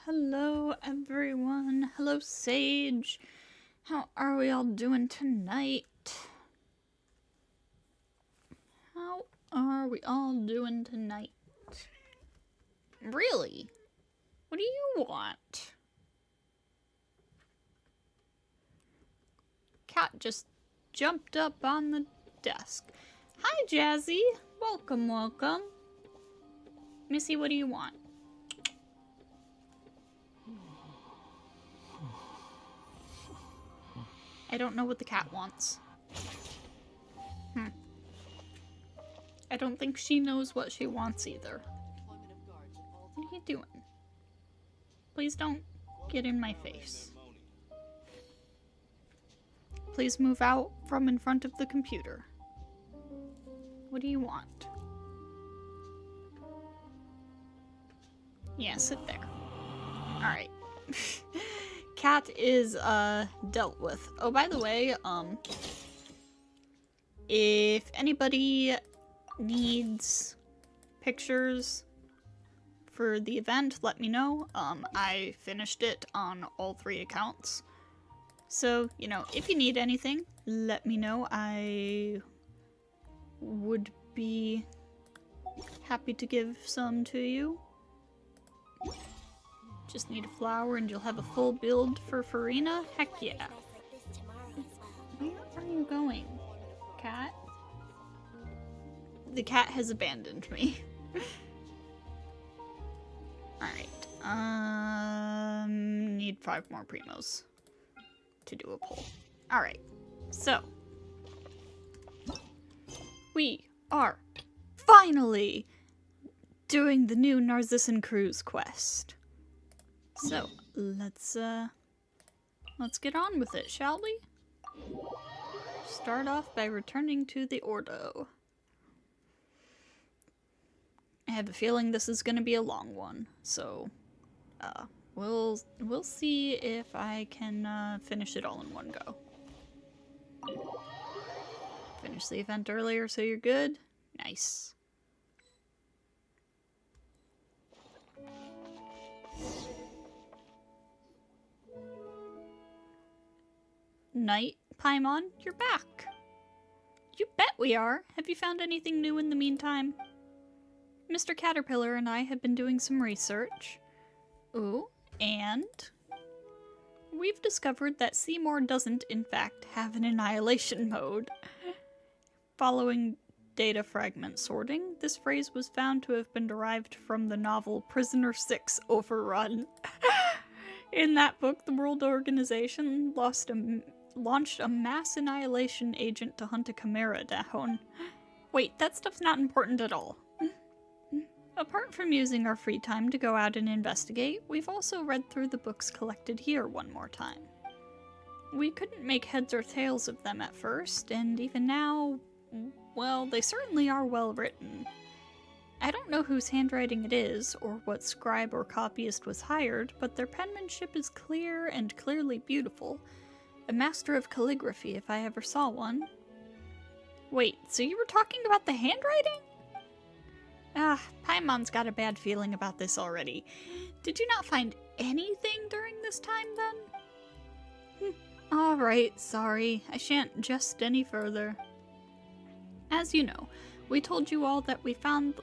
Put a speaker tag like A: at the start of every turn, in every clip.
A: Hello everyone. Hello Sage. How are we all doing tonight? How are we all doing tonight? Really? What do you want? Cat just jumped up on the desk. Hi Jazzy. Welcome. Missy, what do you want? I don't know what the cat wants. I don't think she knows what she wants either. What are you doing? Please don't get in my face. Please move out from in front of the computer. What do you want? Yeah, sit there. Alright. Cat is, dealt with. Oh, by the way, if anybody needs pictures for the event, let me know. I finished it on all 3 accounts. So, you know, if you need anything, let me know. I would be happy to give some to you. Just need a flower and you'll have a full build for Farina? Heck yeah. Where are you going, cat? The cat has abandoned me. Alright. Need 5 more primos to do a poll. Alright. So. We are finally doing the new NARZISSENKREUZ quest. So, let's get on with it, shall we? Start off by returning to the Ordo. I have a feeling this is gonna be a long one, so, we'll see if I can, finish it all in one go. Finished the event earlier, so you're good? Nice. Night, Paimon, you're back. You bet we are. Have you found anything new in the meantime? Mr. Caterpillar and I have been doing some research. Ooh, and we've discovered that Seymour doesn't, in fact, have an annihilation mode. Following data fragment sorting, this phrase was found to have been derived from the novel Prisoner 6 Overrun. In that book, the World Organization launched a mass annihilation agent to hunt a chimera down. Wait, that stuff's not important at all. Apart from using our free time to go out and investigate, we've also read through the books collected here one more time. We couldn't make heads or tails of them at first, and even now, well, they certainly are well written. I don't know whose handwriting it is, or what scribe or copyist was hired, but their penmanship is clear and clearly beautiful, A master of calligraphy if I ever saw one. Wait, so you were talking about the handwriting? Ah, Paimon's got a bad feeling about this already. Did you not find anything during this time then? Alright, sorry. I shan't jest any further. As you know, we told you all that we found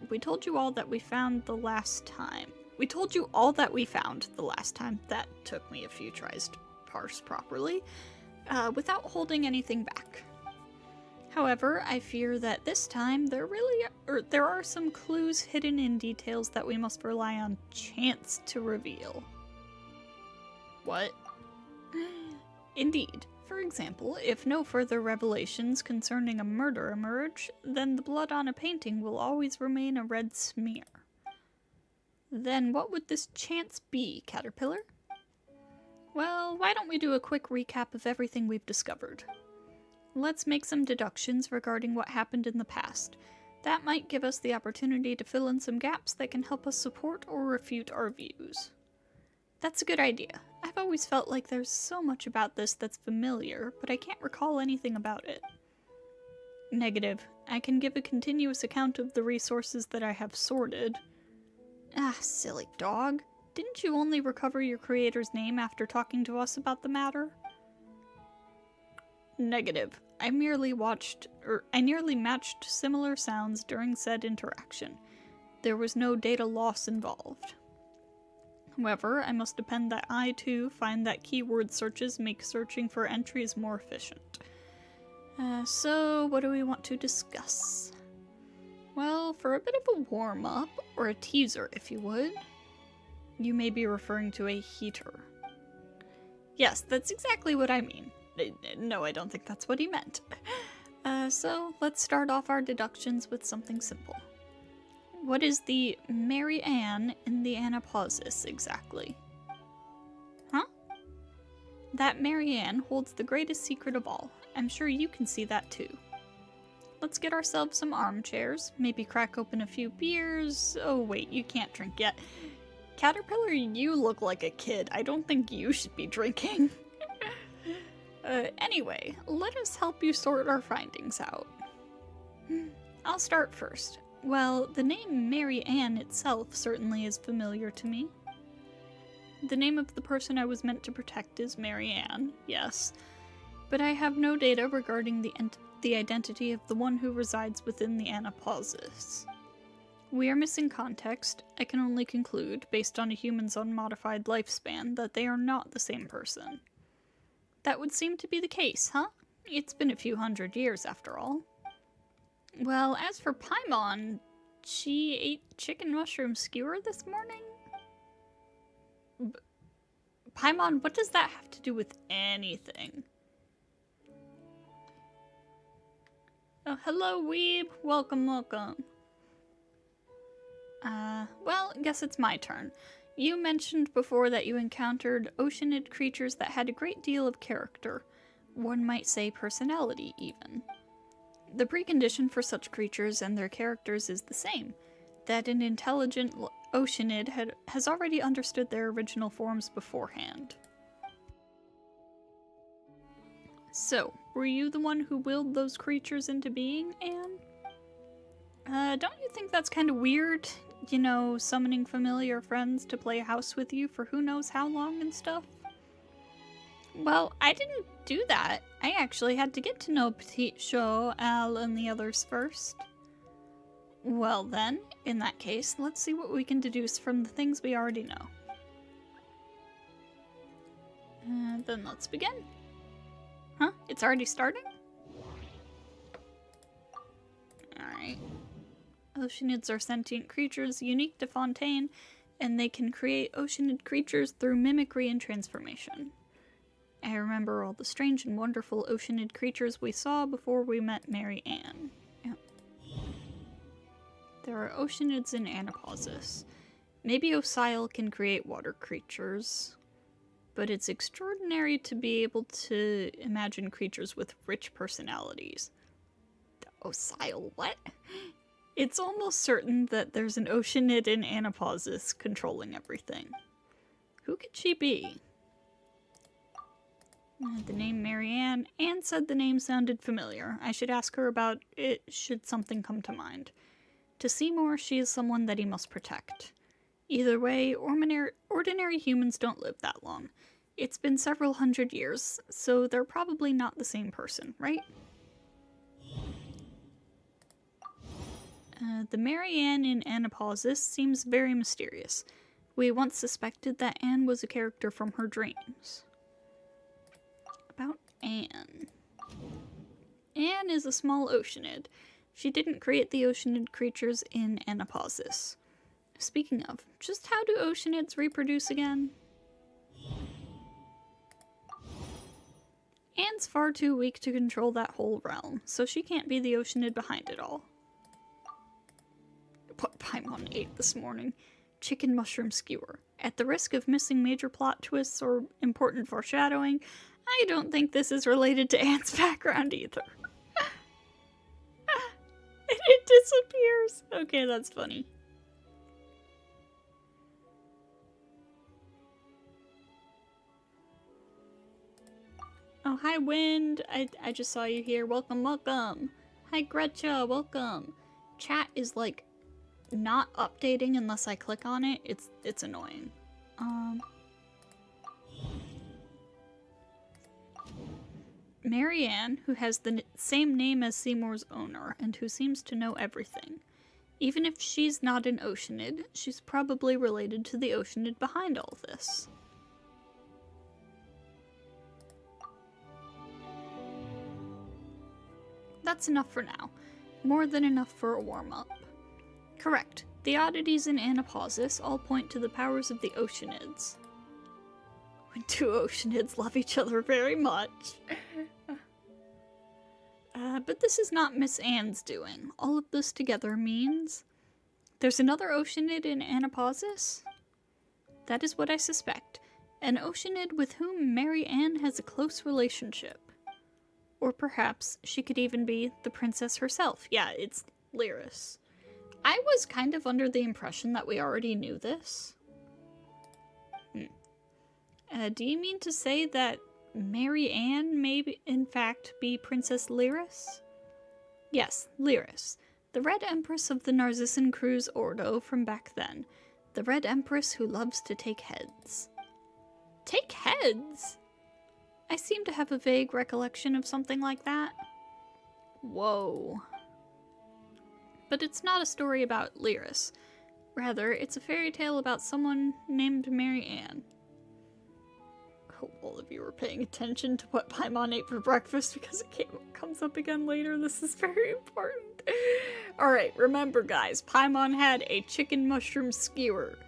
A: we told you all that we found the last time. We told you all that we found the last time. That took me a few tries to parse properly, without holding anything back. However, I fear that this time there are some clues hidden in details that we must rely on chance to reveal. What? Indeed. For example, if no further revelations concerning a murder emerge, then the blood on a painting will always remain a red smear. Then what would this chance be, Caterpillar? Well, why don't we do a quick recap of everything we've discovered? Let's make some deductions regarding what happened in the past. That might give us the opportunity to fill in some gaps that can help us support or refute our views. That's a good idea. I've always felt like there's so much about this that's familiar, but I can't recall anything about it. Negative. I can give a continuous account of the resources that I have sorted. Ah, silly dog. Didn't you only recover your creator's name after talking to us about the matter? Negative. I nearly matched similar sounds during said interaction. There was no data loss involved. However, I must append that I, too, find that keyword searches make searching for entries more efficient. So what do we want to discuss? Well, for a bit of a warm-up, or a teaser if you would, you may be referring to a heater. Yes, that's exactly what I mean. No, I don't think that's what he meant. So let's start off our deductions with something simple. What is the Mary Ann in the Anapausis exactly? Huh? That Mary Ann holds the greatest secret of all. I'm sure you can see that too. Let's get ourselves some armchairs, maybe crack open a few beers. Oh wait, you can't drink yet. Caterpillar, you look like a kid. I don't think you should be drinking. Anyway, let us help you sort our findings out. I'll start first. Well, the name Mary Ann itself certainly is familiar to me. The name of the person I was meant to protect is Mary Ann, yes, but I have no data regarding the identity of the one who resides within the Anapausis. We are missing context. I can only conclude, based on a human's unmodified lifespan, that they are not the same person. That would seem to be the case, huh? It's been a few hundred years, after all. Well, as for Paimon, she ate chicken mushroom skewer this morning? Paimon, what does that have to do with anything? Oh, hello, weeb. Welcome, welcome. Well, I guess it's my turn. You mentioned before that you encountered oceanid creatures that had a great deal of character. One might say personality, even. The precondition for such creatures and their characters is the same, that an intelligent oceanid has already understood their original forms beforehand. So, were you the one who willed those creatures into being, Anne? Don't you think that's kind of weird? You know, summoning familiar friends to play house with you for who knows how long and stuff? Well, I didn't do that. I actually had to get to know Petite Chou, Al, and the others first. Well then, in that case, let's see what we can deduce from the things we already know. Then let's begin. Huh? It's already starting? Alright. Oceanids are sentient creatures unique to Fontaine, and they can create oceanid creatures through mimicry and transformation. I remember all the strange and wonderful oceanid creatures we saw before we met Mary Ann. Yep. There are oceanids in Anapausis. Maybe Osile can create water creatures, but it's extraordinary to be able to imagine creatures with rich personalities. Osile, what? It's almost certain that there's an oceanid in Anapausis controlling everything. Who could she be? The name Marianne. Anne said the name sounded familiar. I should ask her about it should something come to mind. To Seymour, she is someone that he must protect. Either way, ordinary humans don't live that long. It's been several hundred years, so they're probably not the same person, right? The Marianne in Anapausis seems very mysterious. We once suspected that Anne was a character from her dreams. About Anne. Anne is a small oceanid. She didn't create the oceanid creatures in Anapausis. Speaking of, just how do oceanids reproduce again? Anne's far too weak to control that whole realm, so she can't be the oceanid behind it all. What Paimon ate this morning? Chicken mushroom skewer. At the risk of missing major plot twists or important foreshadowing, I don't think this is related to Anne's background either. And it disappears. Okay, that's funny. Oh, hi, Wind. I just saw you here. Welcome, welcome. Hi, Gretcha. Welcome. Chat is, like, not updating unless I click on it. It's annoying. Marianne, who has the same name as Seymour's owner, and who seems to know everything. Even if she's not an oceanid, she's probably related to the oceanid behind all this. That's enough for now. More than enough for a warm-up. Correct. The oddities in Anapausis all point to the powers of the oceanids. When two oceanids love each other very much. But this is not Miss Anne's doing. All of this together means there's another oceanid in Anapausis? That is what I suspect. An oceanid with whom Mary Anne has a close relationship. Or perhaps she could even be the princess herself. Yeah, it's Lyris. I was kind of under the impression that we already knew this. Do you mean to say that Mary Anne may in fact be Princess Lyris? Yes, Lyris. The Red Empress of the NARZISSENKREUZ Ordo from back then. The Red Empress who loves to take heads. Take heads? I seem to have a vague recollection of something like that. Whoa. But it's not a story about Lyris. Rather, it's a fairy tale about someone named Mary Anne. I hope all of you are paying attention to what Paimon ate for breakfast because it comes up again later. This is very important. Alright, remember guys, Paimon had a chicken mushroom skewer.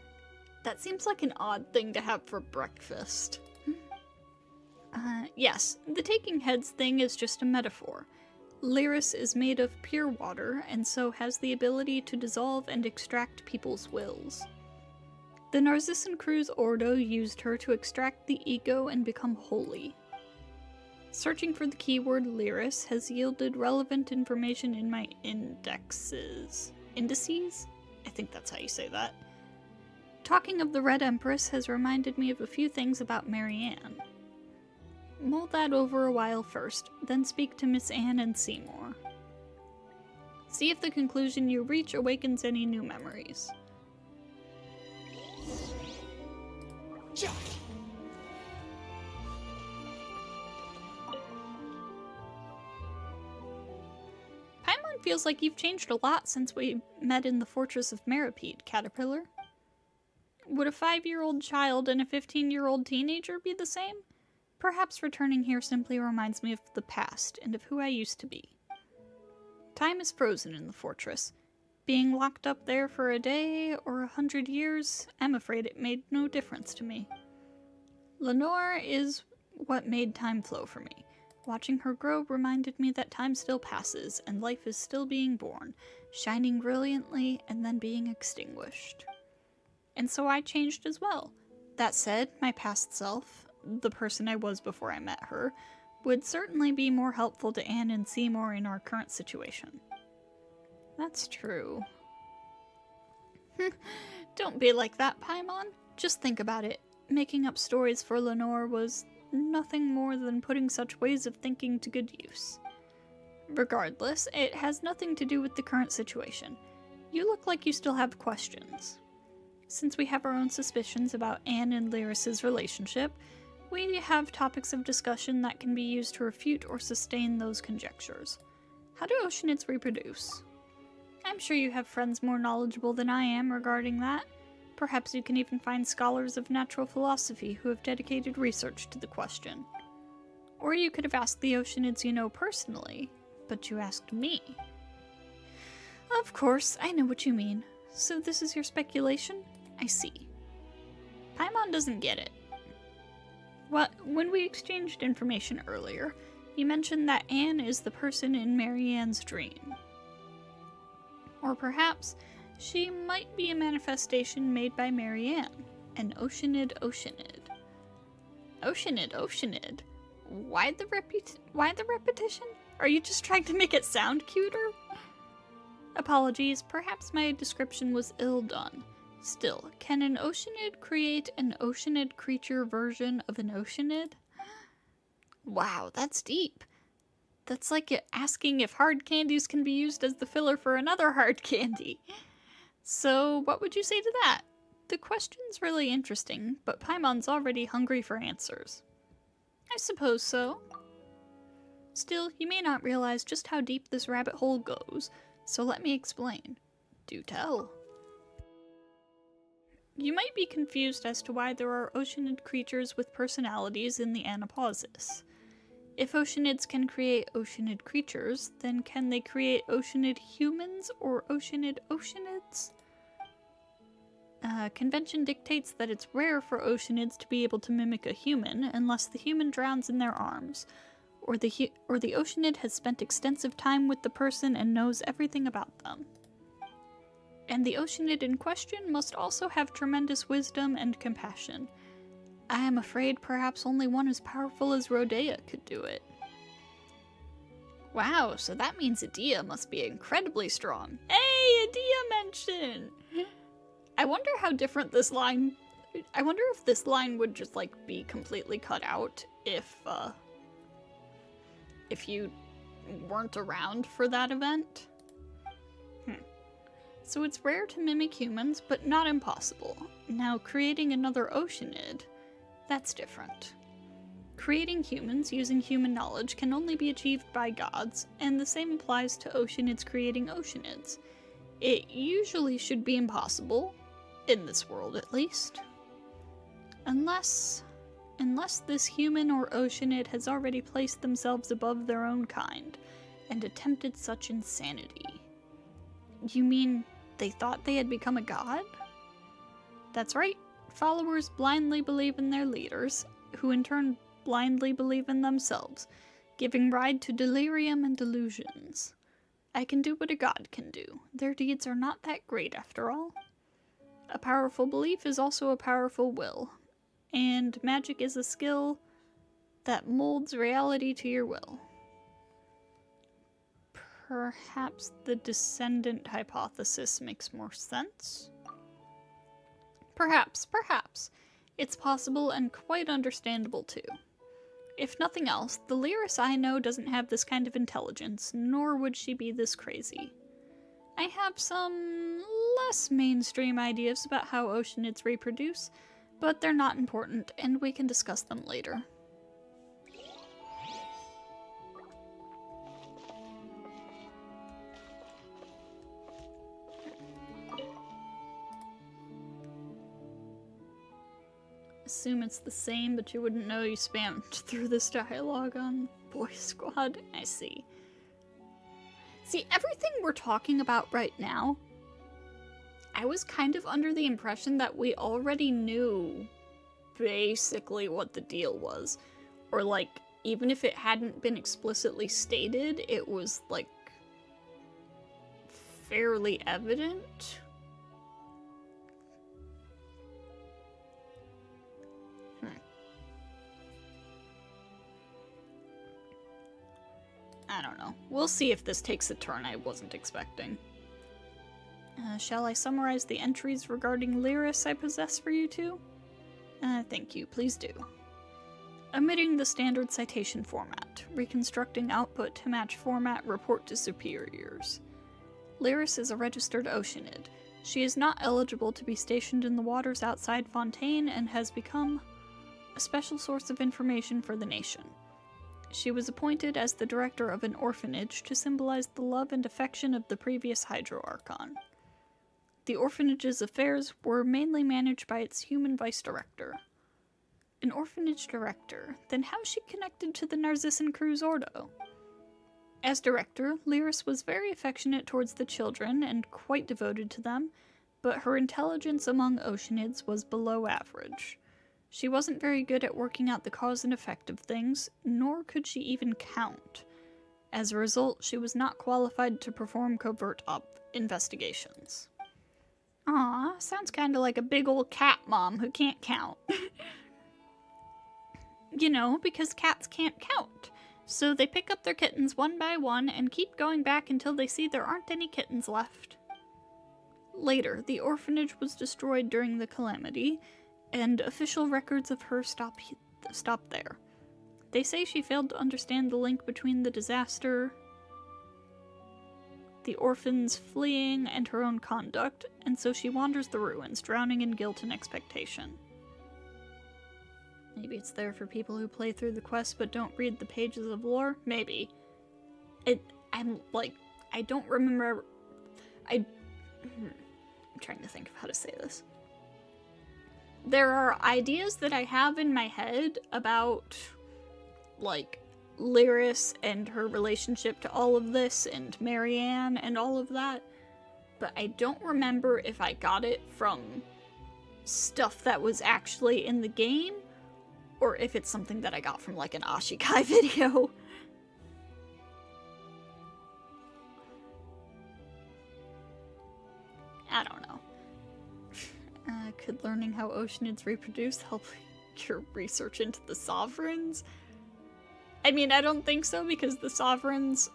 A: That seems like an odd thing to have for breakfast. Yes, the taking heads thing is just a metaphor. Lyris is made of pure water, and so has the ability to dissolve and extract people's wills. The NARZISSENKREUZ Ordo used her to extract the ego and become holy. Searching for the keyword Lyris has yielded relevant information in my indexes. Indices? I think that's how you say that. Talking of the Red Empress has reminded me of a few things about Mary Anne. Mull that over a while first, then speak to Miss Anne and Seymour. See if the conclusion you reach awakens any new memories. Paimon feels like you've changed a lot since we met in the Fortress of Meripede, Caterpillar. Would a 5-year-old child and a 15-year-old teenager be the same? Perhaps returning here simply reminds me of the past and of who I used to be. Time is frozen in the fortress. Being locked up there for a day or 100 years, I'm afraid it made no difference to me. Lenore is what made time flow for me. Watching her grow reminded me that time still passes and life is still being born, shining brilliantly and then being extinguished. And so I changed as well. That said, my past self, the person I was before I met her, would certainly be more helpful to Anne and Seymour in our current situation. That's true. Don't be like that, Paimon. Just think about it. Making up stories for Lenore was nothing more than putting such ways of thinking to good use. Regardless, it has nothing to do with the current situation. You look like you still have questions. Since we have our own suspicions about Anne and Lyris's relationship, we have topics of discussion that can be used to refute or sustain those conjectures. How do oceanids reproduce? I'm sure you have friends more knowledgeable than I am regarding that. Perhaps you can even find scholars of natural philosophy who have dedicated research to the question. Or you could have asked the oceanids you know personally, but you asked me. Of course, I know what you mean. So this is your speculation? I see. Paimon doesn't get it. When we exchanged information earlier, you mentioned that Anne is the person in Marianne's dream. Or perhaps she might be a manifestation made by Marianne, an oceanid. Oceanid? Why the repetition? Are you just trying to make it sound cuter? Apologies, perhaps my description was ill done. Still, can an oceanid create an oceanid creature version of an oceanid? Wow, that's deep. That's like asking if hard candies can be used as the filler for another hard candy. So, what would you say to that? The question's really interesting, but Paimon's already hungry for answers. I suppose so. Still, you may not realize just how deep this rabbit hole goes, so let me explain. Do tell. You might be confused as to why there are oceanid creatures with personalities in the Anapausis. If oceanids can create oceanid creatures, then can they create oceanid humans or oceanids? Convention dictates that it's rare for oceanids to be able to mimic a human unless the human drowns in their arms, or the oceanid has spent extensive time with the person and knows everything about them. And the oceanid in question must also have tremendous wisdom and compassion. I am afraid perhaps only one as powerful as Rodea could do it. Wow, so that means Adia must be incredibly strong. Hey, Adia mention! I wonder how different this line... I wonder if this line would just, like, be completely cut out if you weren't around for that event. So it's rare to mimic humans, but not impossible. Now, creating another oceanid, that's different. Creating humans using human knowledge can only be achieved by gods, and the same applies to oceanids creating oceanids. It usually should be impossible, in this world at least. Unless this human or oceanid has already placed themselves above their own kind, and attempted such insanity. You mean they thought they had become a god? That's right. Followers blindly believe in their leaders, who in turn blindly believe in themselves, giving ride to delirium and delusions. I can do what a god can do. Their deeds are not that great after all. A powerful belief is also a powerful will, and magic is a skill that molds reality to your will. Perhaps the descendant hypothesis makes more sense? Perhaps. It's possible and quite understandable too. If nothing else, the Lyris I know doesn't have this kind of intelligence, nor would she be this crazy. I have some less mainstream ideas about how oceanids reproduce, but they're not important, and we can discuss them later. Assume it's the same, but you wouldn't know you spammed through this dialogue on Boy Squad. I see. See, everything we're talking about right now, I was kind of under the impression that we already knew basically what the deal was. Or, like, even if it hadn't been explicitly stated, it was, like, fairly evident. I don't know. We'll see if this takes a turn I wasn't expecting. Shall I summarize the entries regarding Lyris I possess for you two? Thank you, please do. Omitting the standard citation format, reconstructing output to match format report to superiors. Lyris is a registered Oceanid. She is not eligible to be stationed in the waters outside Fontaine and has become a special source of information for the nation. She was appointed as the director of an orphanage to symbolize the love and affection of the previous Hydro Archon. The orphanage's affairs were mainly managed by its human vice director. An orphanage director? Then how is she connected to the NARZISSENKREUZ Ordo? As director, Lyris was very affectionate towards the children and quite devoted to them, but her intelligence among Oceanids was below average. She wasn't very good at working out the cause and effect of things, nor could she even count. As a result, she was not qualified to perform covert investigations. Aw, sounds kinda like a big old cat mom who can't count. You know, because cats can't count. So they pick up their kittens one by one and keep going back until they see there aren't any kittens left. Later, the orphanage was destroyed during the calamity, and official records of her stop there. They say she failed to understand the link between the disaster, the orphans fleeing, and her own conduct, and so she wanders the ruins, drowning in guilt and expectation. Maybe it's there for people who play through the quest but don't read the pages of lore? Maybe. I don't remember... I'm trying to think of how to say this. There are ideas that I have in my head about, like, Lyris and her relationship to all of this, and Marianne and all of that, but I don't remember if I got it from stuff that was actually in the game, or if it's something that I got from, like, an Ashikai video. I don't know. Could learning how Oceanids reproduce help your research into the Sovereigns? I mean, I don't think so, because the Sovereigns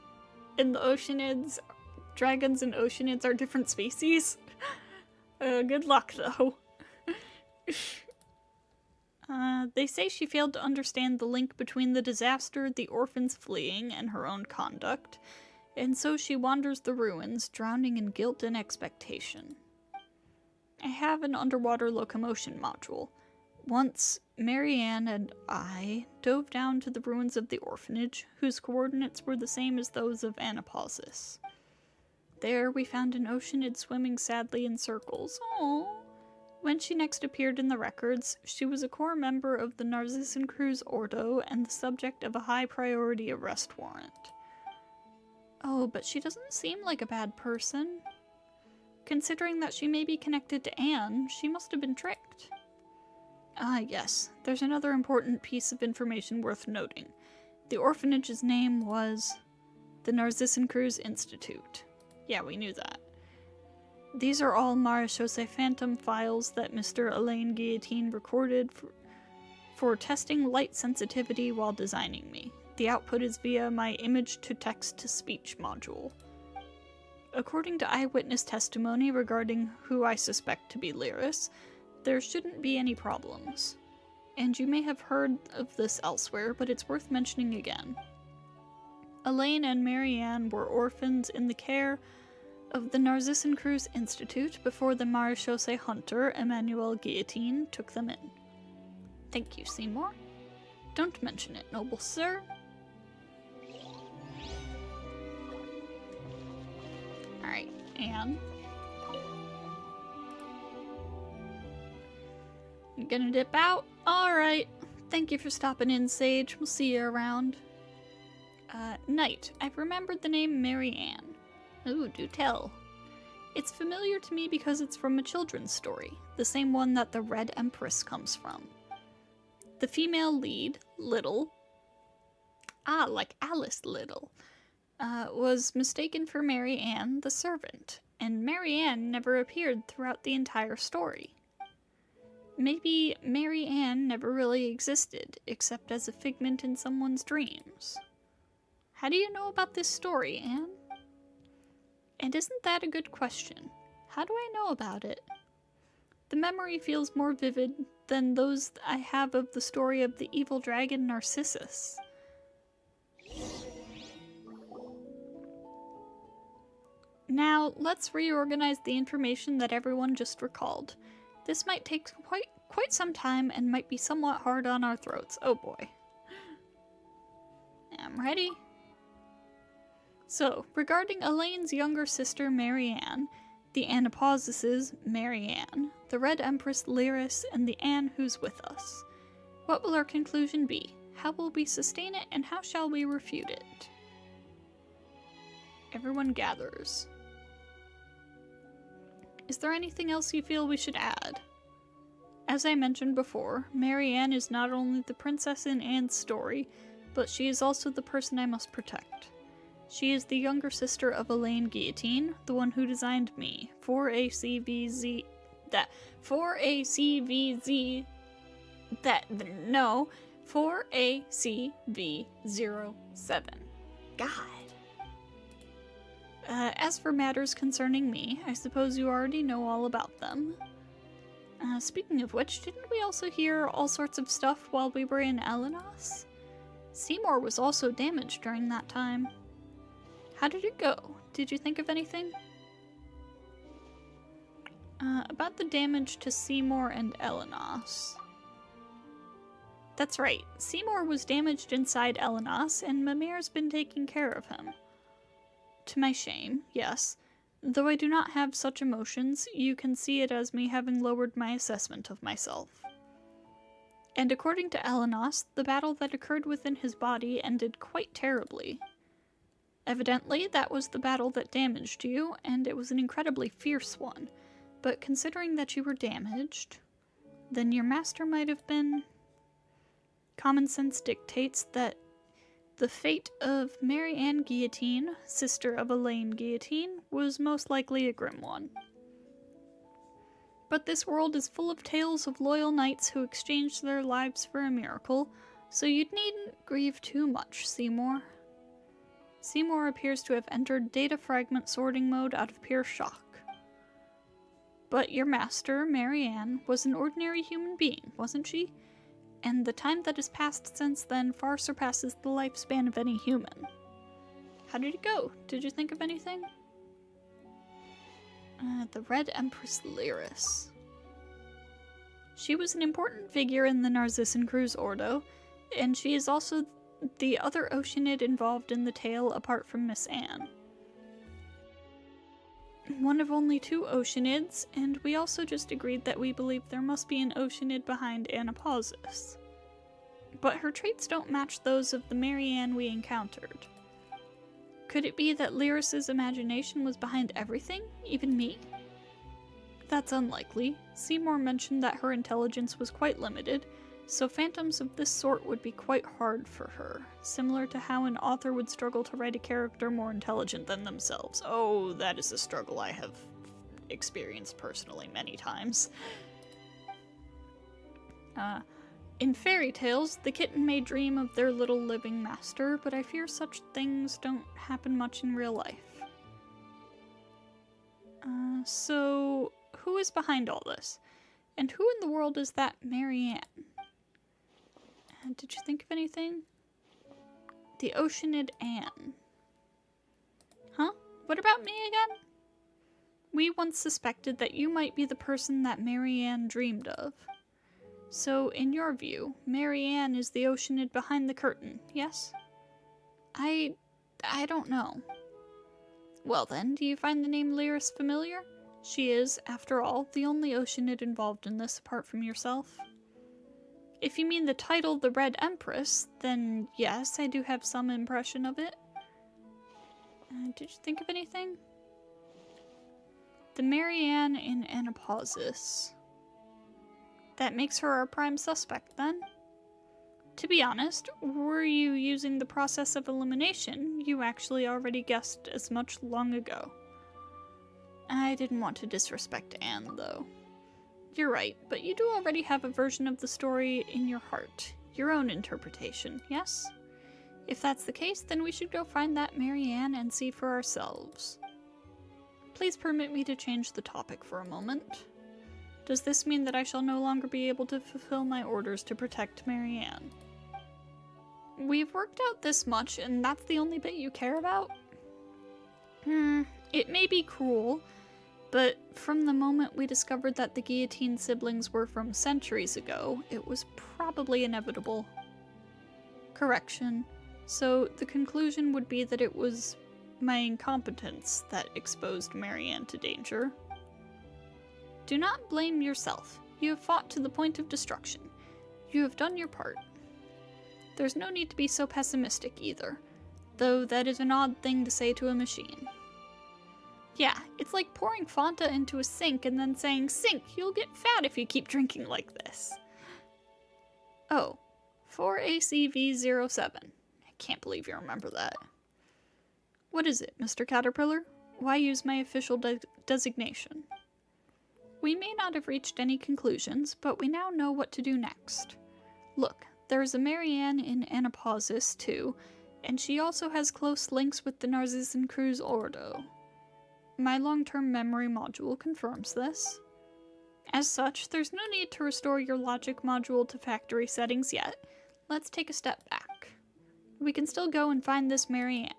A: and the Oceanids, dragons and Oceanids are different species. Good luck, though. They say she failed to understand the link between the disaster, the orphans fleeing, and her own conduct, and so she wanders the ruins, drowning in guilt and expectation. I have an underwater locomotion module. Once, Marianne and I dove down to the ruins of the orphanage, whose coordinates were the same as those of Anapausis. There, we found an Oceanid swimming sadly in circles. Aww. When she next appeared in the records, she was a core member of the NARZISSENKREUZ Ordo and the subject of a high-priority arrest warrant. Oh, but she doesn't seem like a bad person. Considering that she may be connected to Anne, she must have been tricked. Ah, yes. There's another important piece of information worth noting. The orphanage's name was the NARZISSENKREUZ Institute. Yeah, we knew that. These are all Marechaussee Phantom files that Mr. Alain Guillotine recorded for testing light sensitivity while designing me. The output is via my image-to-text-to-speech module. According to eyewitness testimony regarding who I suspect to be Lyris, there shouldn't be any problems. And you may have heard of this elsewhere, but it's worth mentioning again. Elaine and Marianne were orphans in the care of the NARZISSENKREUZ Institute before the Marechaussee Hunter, Emmanuel Guillotine, took them in. Thank you, Seymour. Don't mention it, noble sir. Alright, Anne. You gonna dip out? Alright. Thank you for stopping in, Sage. We'll see you around. Knight. I've remembered the name Marianne. Ooh, do tell. It's familiar to me because it's from a children's story, the same one that the Red Empress comes from. The female lead, Little, like Alice Little, was mistaken for Mary Ann, the servant, and Mary Ann never appeared throughout the entire story. Maybe Mary Ann never really existed, except as a figment in someone's dreams. How do you know about this story, Anne? And isn't that a good question? How do I know about it? The memory feels more vivid than those I have of the story of the evil dragon Narcissus. Now, let's reorganize the information that everyone just recalled. This might take quite some time and might be somewhat hard on our throats. Oh boy. I'm ready. So, regarding Elaine's younger sister Marianne, the Anaposises Marianne, the Red Empress Lyris, and the Anne who's with us, what will our conclusion be? How will we sustain it, and how shall we refute it? Everyone gathers. Is there anything else you feel we should add? As I mentioned before, Marianne is not only the princess in Anne's story, but she is also the person I must protect. She is the younger sister of Elaine Guillotine, the one who designed me, 4ACVZ, 4ACV07. God. As for matters concerning me, I suppose you already know all about them. Speaking of which, didn't we also hear all sorts of stuff while we were in Elenos? Seymour was also damaged during that time. How did it go? Did you think of anything? About the damage to Seymour and Elenos. That's right, Seymour was damaged inside Elenos, and Mimir's been taking care of him. To my shame, yes. Though I do not have such emotions, you can see it as me having lowered my assessment of myself. And according to Elenos, the battle that occurred within his body ended quite terribly. Evidently, that was the battle that damaged you, and it was an incredibly fierce one. But considering that you were damaged, then your master might have been... Common sense dictates that the fate of Marianne Guillotine, sister of Elaine Guillotine, was most likely a grim one. But this world is full of tales of loyal knights who exchanged their lives for a miracle, so you needn't grieve too much, Seymour. Seymour appears to have entered data fragment sorting mode out of pure shock. But your master, Marianne, was an ordinary human being, wasn't she? And the time that has passed since then far surpasses the lifespan of any human. How did it go? Did you think of anything? The Red Empress Lyris. She was an important figure in the NARZISSENKREUZ Ordo, and she is also the other Oceanid involved in the tale apart from Miss Anne. One of only 2 Oceanids, and we also just agreed that we believe there must be an Oceanid behind Anaposises. But her traits don't match those of the Marianne we encountered. Could it be that Lyris's imagination was behind everything, even me? That's unlikely. Seymour mentioned that her intelligence was quite limited, so phantoms of this sort would be quite hard for her, similar to how an author would struggle to write a character more intelligent than themselves. Oh, that is a struggle I have experienced personally many times. In fairy tales, the kitten may dream of their little living master, but I fear such things don't happen much in real life. So who is behind all this? And who in the world is that Marianne? Did you think of anything? The Oceanid Anne. Huh? What about me again? We once suspected that you might be the person that Marianne dreamed of. So, in your view, Marianne is the Oceanid behind the curtain, yes? I don't know. Well then, do you find the name Lyris familiar? She is, after all, the only Oceanid involved in this apart from yourself. If you mean the title The Red Empress, then yes, I do have some impression of it. Did you think of anything? The Marianne in Anaposis. That makes her our prime suspect, then? To be honest, were you using the process of elimination, you actually already guessed as much long ago. I didn't want to disrespect Anne, though. You're right, but you do already have a version of the story in your heart. Your own interpretation, yes? If that's the case, then we should go find that Marianne and see for ourselves. Please permit me to change the topic for a moment. Does this mean that I shall no longer be able to fulfill my orders to protect Marianne? We've worked out this much, and that's the only bit you care about? It may be cruel, but from the moment we discovered that the guillotine siblings were from centuries ago, it was probably inevitable. Correction. So the conclusion would be that it was my incompetence that exposed Marianne to danger. Do not blame yourself. You have fought to the point of destruction. You have done your part. There's no need to be so pessimistic either, though that is an odd thing to say to a machine. Yeah, it's like pouring Fanta into a sink and then saying, "Sink, you'll get fat if you keep drinking like this." Oh, 4ACV07. I can't believe you remember that. What is it, Mr. Caterpillar? Why use my official designation? We may not have reached any conclusions, but we now know what to do next. Look, there is a Marianne in Anapausis, too, and she also has close links with the Narzissenkreuz Ordo. My long-term memory module confirms this. As such, there's no need to restore your logic module to factory settings yet. Let's take a step back. We can still go and find this Marianne.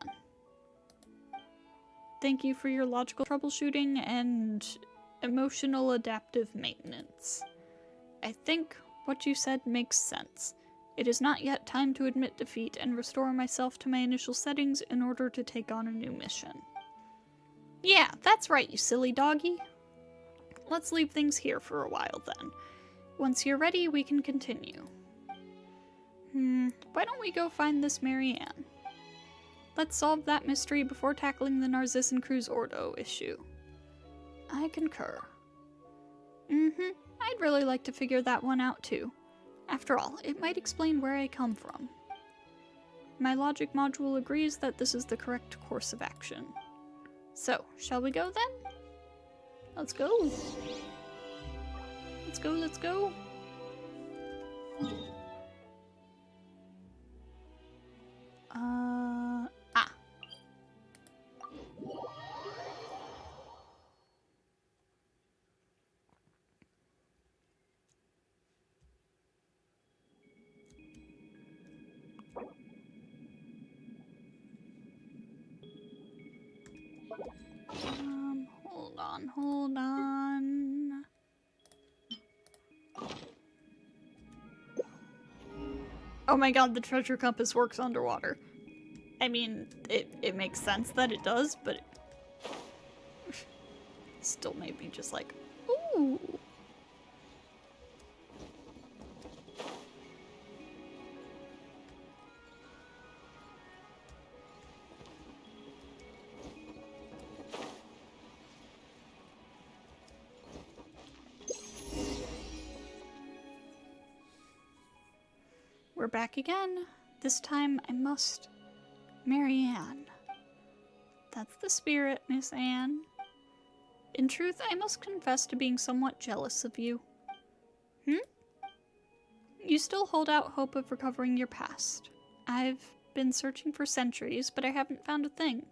A: Thank you for your logical troubleshooting and emotional adaptive maintenance. I think what you said makes sense. It is not yet time to admit defeat and restore myself to my initial settings in order to take on a new mission. Yeah, that's right, you silly doggy. Let's leave things here for a while then. Once you're ready, we can continue. Why don't we go find this Marianne? Let's solve that mystery before tackling the Narzissenkreuz Ordo issue. I concur. I'd really like to figure that one out too. After all, it might explain where I come from. My logic module agrees that this is the correct course of action. So, shall we go then? Let's go. Let's go, let's go. Hold on. Oh my god, the treasure compass works underwater. I mean, it makes sense that it does, but it still made me just like, ooh. We're back again. This time I must... Marianne. That's the spirit, Miss Anne. In truth, I must confess to being somewhat jealous of you. You still hold out hope of recovering your past. I've been searching for centuries, but I haven't found a thing.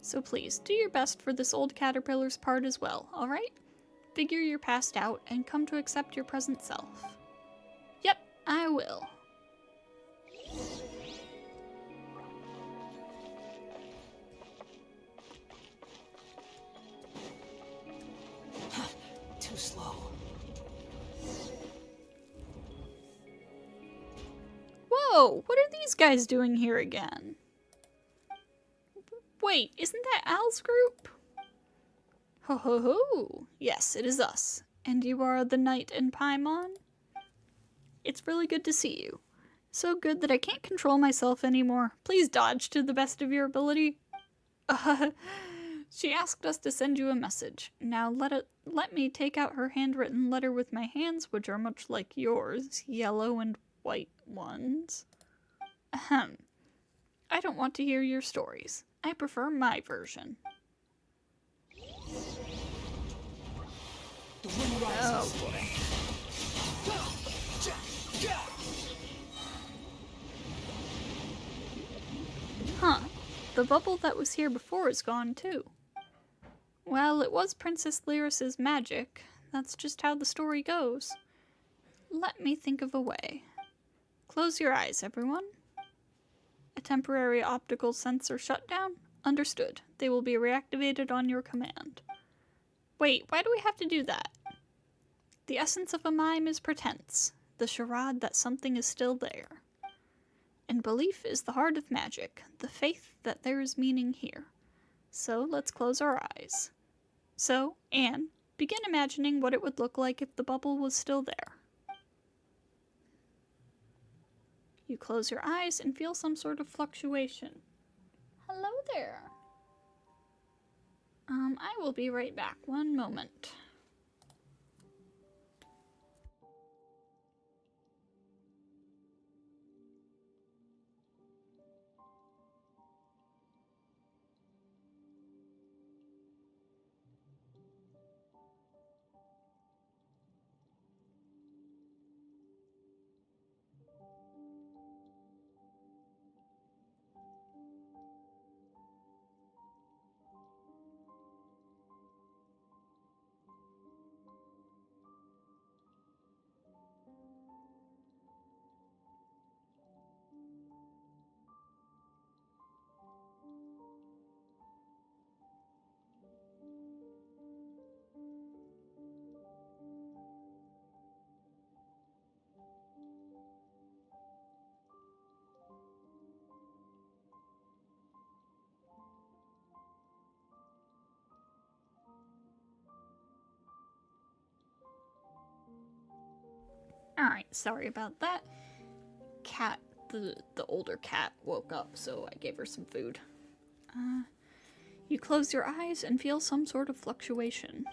A: So please, do your best for this old caterpillar's part as well, alright? Figure your past out and come to accept your present self. Yep, I will.
B: Too slow.
A: Whoa, what are these guys doing here again? Wait, isn't that Al's group? Ho ho ho! Yes, it is us. And you are the Knight and Paimon? It's really good to see you. So good that I can't control myself anymore. Please dodge to the best of your ability. She asked us to send you a message. Now let me take out her handwritten letter with my hands, which are much like yours, yellow and white ones. Ahem. I don't want to hear your stories. I prefer my version.
B: The wind rises.
A: Oh boy. Huh. The bubble that was here before is gone too. Well, it was Princess Lyris's magic. That's just how the story goes. Let me think of a way. Close your eyes, everyone. A temporary optical sensor shutdown? Understood. They will be reactivated on your command. Wait, why do we have to do that? The essence of a mime is pretense, the charade that something is still there. And belief is the heart of magic, the faith that there is meaning here. So let's close our eyes. So, Anne, begin imagining what it would look like if the bubble was still there. You close your eyes and feel some sort of fluctuation. Hello there. I will be right back. One moment. Alright, sorry about that. Cat, the older cat, woke up, so I gave her some food. You close your eyes and feel some sort of fluctuation.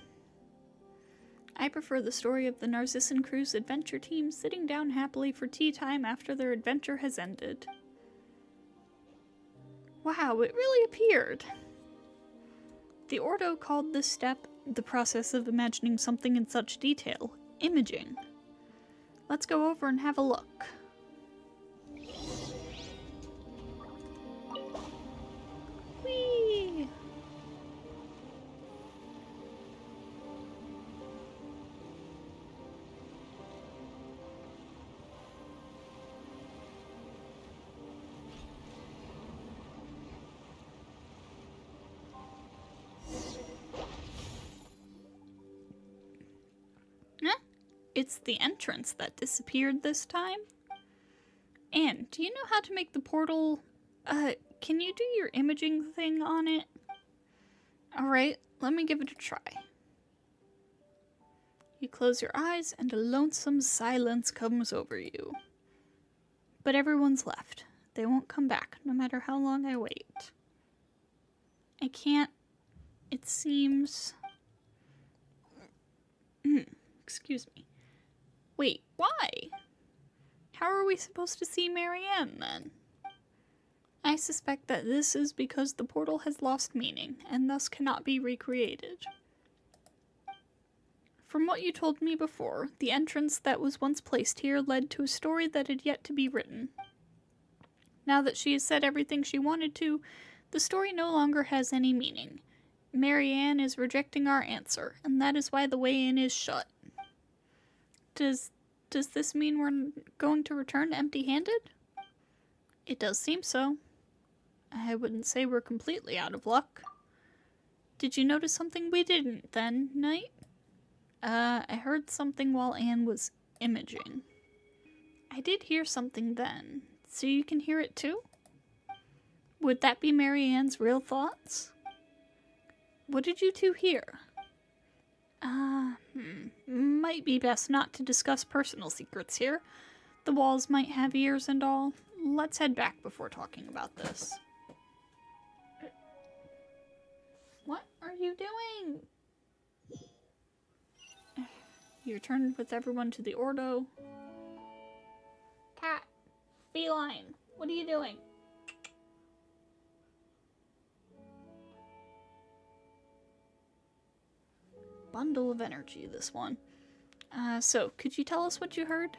A: I prefer the story of the NARZISSENKREUZ adventure team sitting down happily for tea time after their adventure has ended. Wow, it really appeared! The Ordo called this step, the process of imagining something in such detail, imaging. Let's go over and have a look. Whee! It's the entrance that disappeared this time. Anne, do you know how to make the portal... can you do your imaging thing on it? Alright, let me give it a try. You close your eyes and a lonesome silence comes over you. But everyone's left. They won't come back, no matter how long I wait. I can't... It seems... Excuse me. Wait, why? How are we supposed to see Marianne, then? I suspect that this is because the portal has lost meaning, and thus cannot be recreated. From what you told me before, the entrance that was once placed here led to a story that had yet to be written. Now that she has said everything she wanted to, the story no longer has any meaning. Marianne is rejecting our answer, and that is why the way in is shut. Does this mean we're going to return empty-handed? It does seem so. I wouldn't say we're completely out of luck. Did you notice something we didn't then, Knight? I heard something while Anne was imaging. I did hear something then, so you can hear it too? Would that be Marianne's real thoughts? What did you two hear? Might be best not to discuss personal secrets here. The walls might have ears and all. Let's head back before talking about this. What are you doing? You returned with everyone to the Ordo. Cat. Feline. What are you doing? Bundle of energy, this one. So, could you tell us what you heard?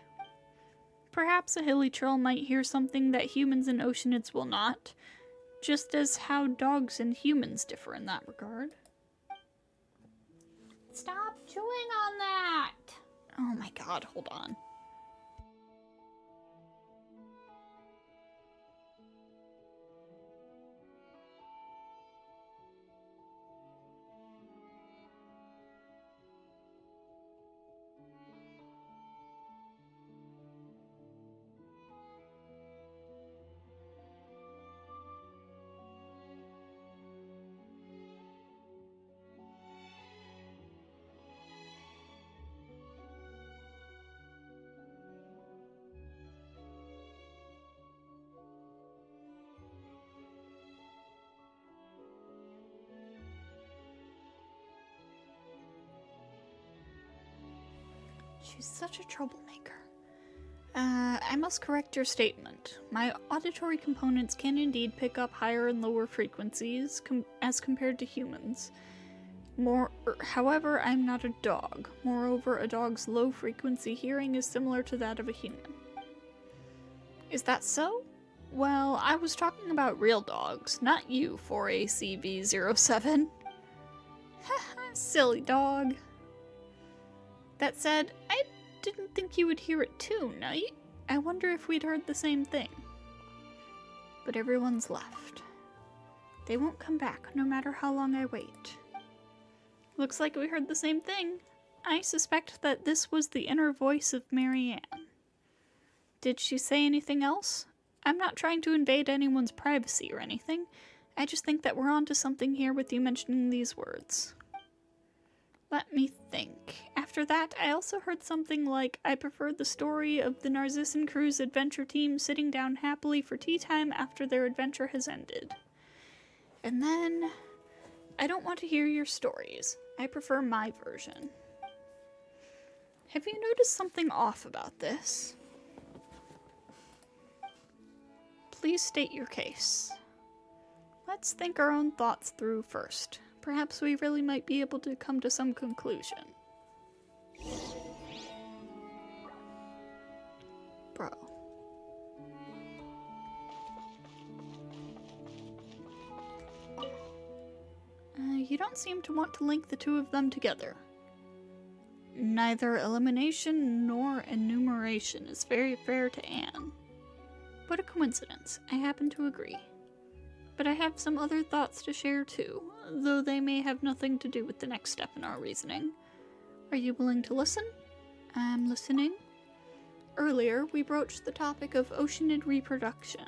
A: Perhaps a hilly troll might hear something that humans and oceanids will not, just as how dogs and humans differ in that regard. Stop chewing on that! Oh my god, hold on. She's such a troublemaker. I must correct your statement. My auditory components can indeed pick up higher and lower frequencies as compared to humans. However, I'm not a dog. Moreover, a dog's low-frequency hearing is similar to that of a human. Is that so? Well, I was talking about real dogs, not you, 4ACV07. Silly dog. That said, I didn't think you would hear it too, Knight. I wonder if we'd heard the same thing. But everyone's left. They won't come back, no matter how long I wait. Looks like we heard the same thing. I suspect that this was the inner voice of Marianne. Did she say anything else? I'm not trying to invade anyone's privacy or anything. I just think that we're onto something here with you mentioning these words. Let me think. After that, I also heard something like, I prefer the story of the NARZISSENKREUZ adventure team sitting down happily for tea time after their adventure has ended. And then, I don't want to hear your stories. I prefer my version. Have you noticed something off about this? Please state your case. Let's think our own thoughts through first. Perhaps we really might be able to come to some conclusion. Bro. You don't seem to want to link the two of them together. Neither elimination nor enumeration is very fair to Anne. What a coincidence. I happen to agree. But I have some other thoughts to share too, though they may have nothing to do with the next step in our reasoning. Are you willing to listen? I'm listening. Earlier, we broached the topic of oceanid reproduction.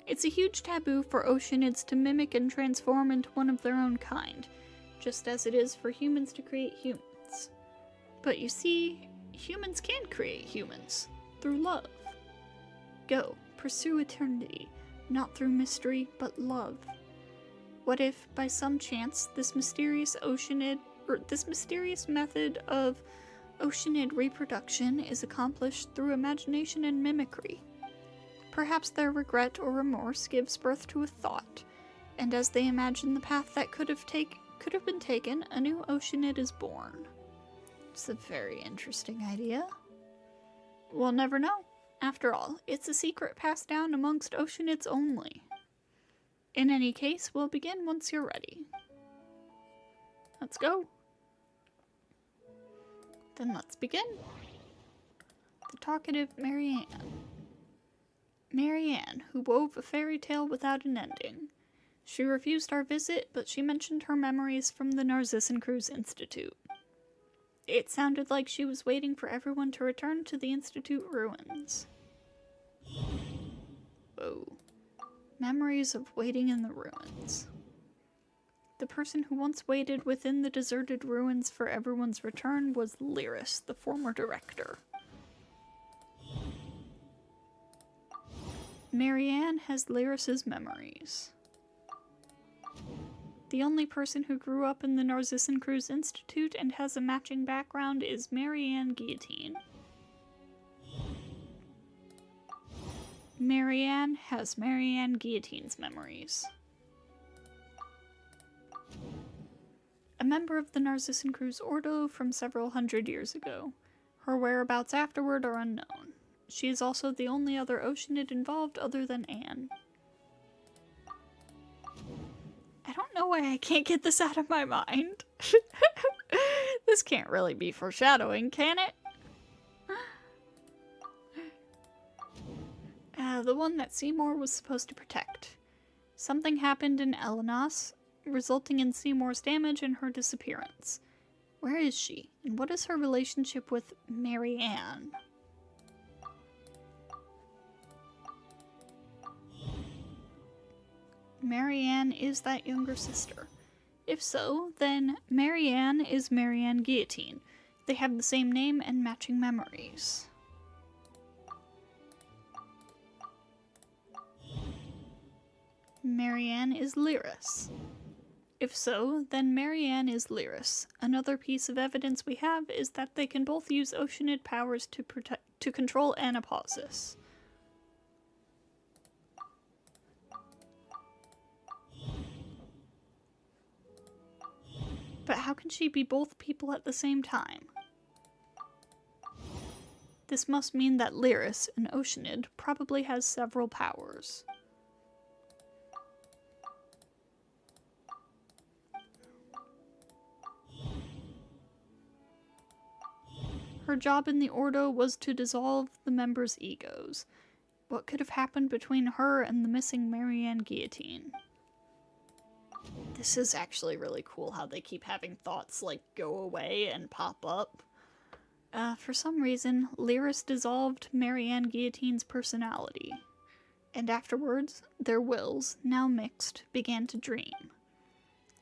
A: It's a huge taboo for oceanids to mimic and transform into one of their own kind, just as it is for humans to create humans. But you see, humans can create humans, through love. Go, pursue eternity. Not through mystery, but love. What if, by some chance, this mysterious method of oceanid reproduction is accomplished through imagination and mimicry? Perhaps their regret or remorse gives birth to a thought, and as they imagine the path that could have been taken, a new oceanid is born. It's a very interesting idea. We'll never know. After all, it's a secret passed down amongst oceanids only. In any case, we'll begin once you're ready. Let's go. Then let's begin. The talkative Marianne. Marianne, who wove a fairy tale without an ending. She refused our visit, but she mentioned her memories from the NARZISSENKREUZ Institute. It sounded like she was waiting for everyone to return to the Institute ruins. Whoa. Memories of waiting in the ruins. The person who once waited within the deserted ruins for everyone's return was Lyris, the former director. Marianne has Lyris's memories. The only person who grew up in the NARZISSENKREUZ Institute and has a matching background is Marianne Guillotine. Marianne has Marianne Guillotine's memories. A member of the NARZISSENKREUZ Ordo from several hundred years ago. Her whereabouts afterward are unknown. She is also the only other oceanid involved other than Anne. I don't know why I can't get this out of my mind. This can't really be foreshadowing, can it? The one that Seymour was supposed to protect. Something happened in Elenos, resulting in Seymour's damage and her disappearance. Where is she, and what is her relationship with Marianne? Marianne is that younger sister. If so, then Marianne is Marianne Guillotine. They have the same name and matching memories. Marianne is Lyris. If so, then Marianne is Lyris. Another piece of evidence we have is that they can both use Oceanid powers to control Anapausis. But how can she be both people at the same time? This must mean that Lyris, an Oceanid, probably has several powers. Her job in the Ordo was to dissolve the members' egos. What could have happened between her and the missing Marianne Guillotine? This is actually really cool how they keep having thoughts like go away and pop up. For some reason, Lyris dissolved Marianne Guillotine's personality. And afterwards, their wills, now mixed, began to dream.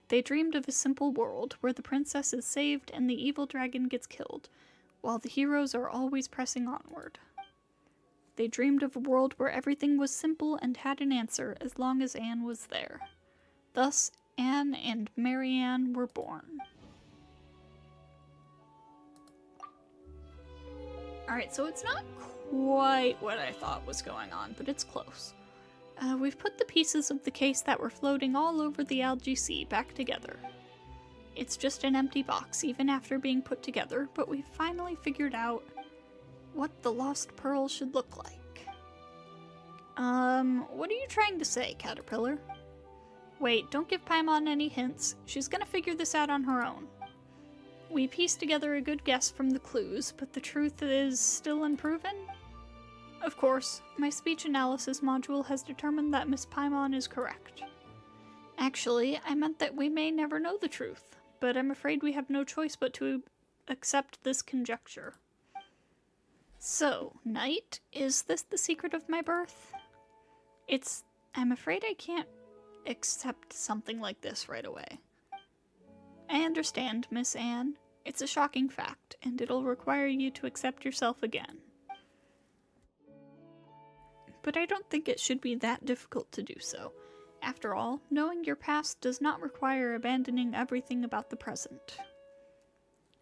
A: They dreamed of a simple world where the princess is saved and the evil dragon gets killed, while the heroes are always pressing onward. They dreamed of a world where everything was simple and had an answer as long as Anne was there. Thus, Anne and Marianne were born. Alright, so it's not quite what I thought was going on, but it's close. We've put the pieces of the case that were floating all over the Algae Sea back together. It's just an empty box, even after being put together, but we've finally figured out what the lost pearl should look like. What are you trying to say, Caterpillar? Wait, don't give Paimon any hints. She's gonna figure this out on her own. We pieced together a good guess from the clues, but the truth is still unproven? Of course, my speech analysis module has determined that Miss Paimon is correct. Actually, I meant that we may never know the truth, but I'm afraid we have no choice but to accept this conjecture. So, Knight, is this the secret of my birth? I'm afraid I can't accept something like this right away. I understand, Miss Anne. It's a shocking fact, and it'll require you to accept yourself again. But I don't think it should be that difficult to do so. After all, knowing your past does not require abandoning everything about the present.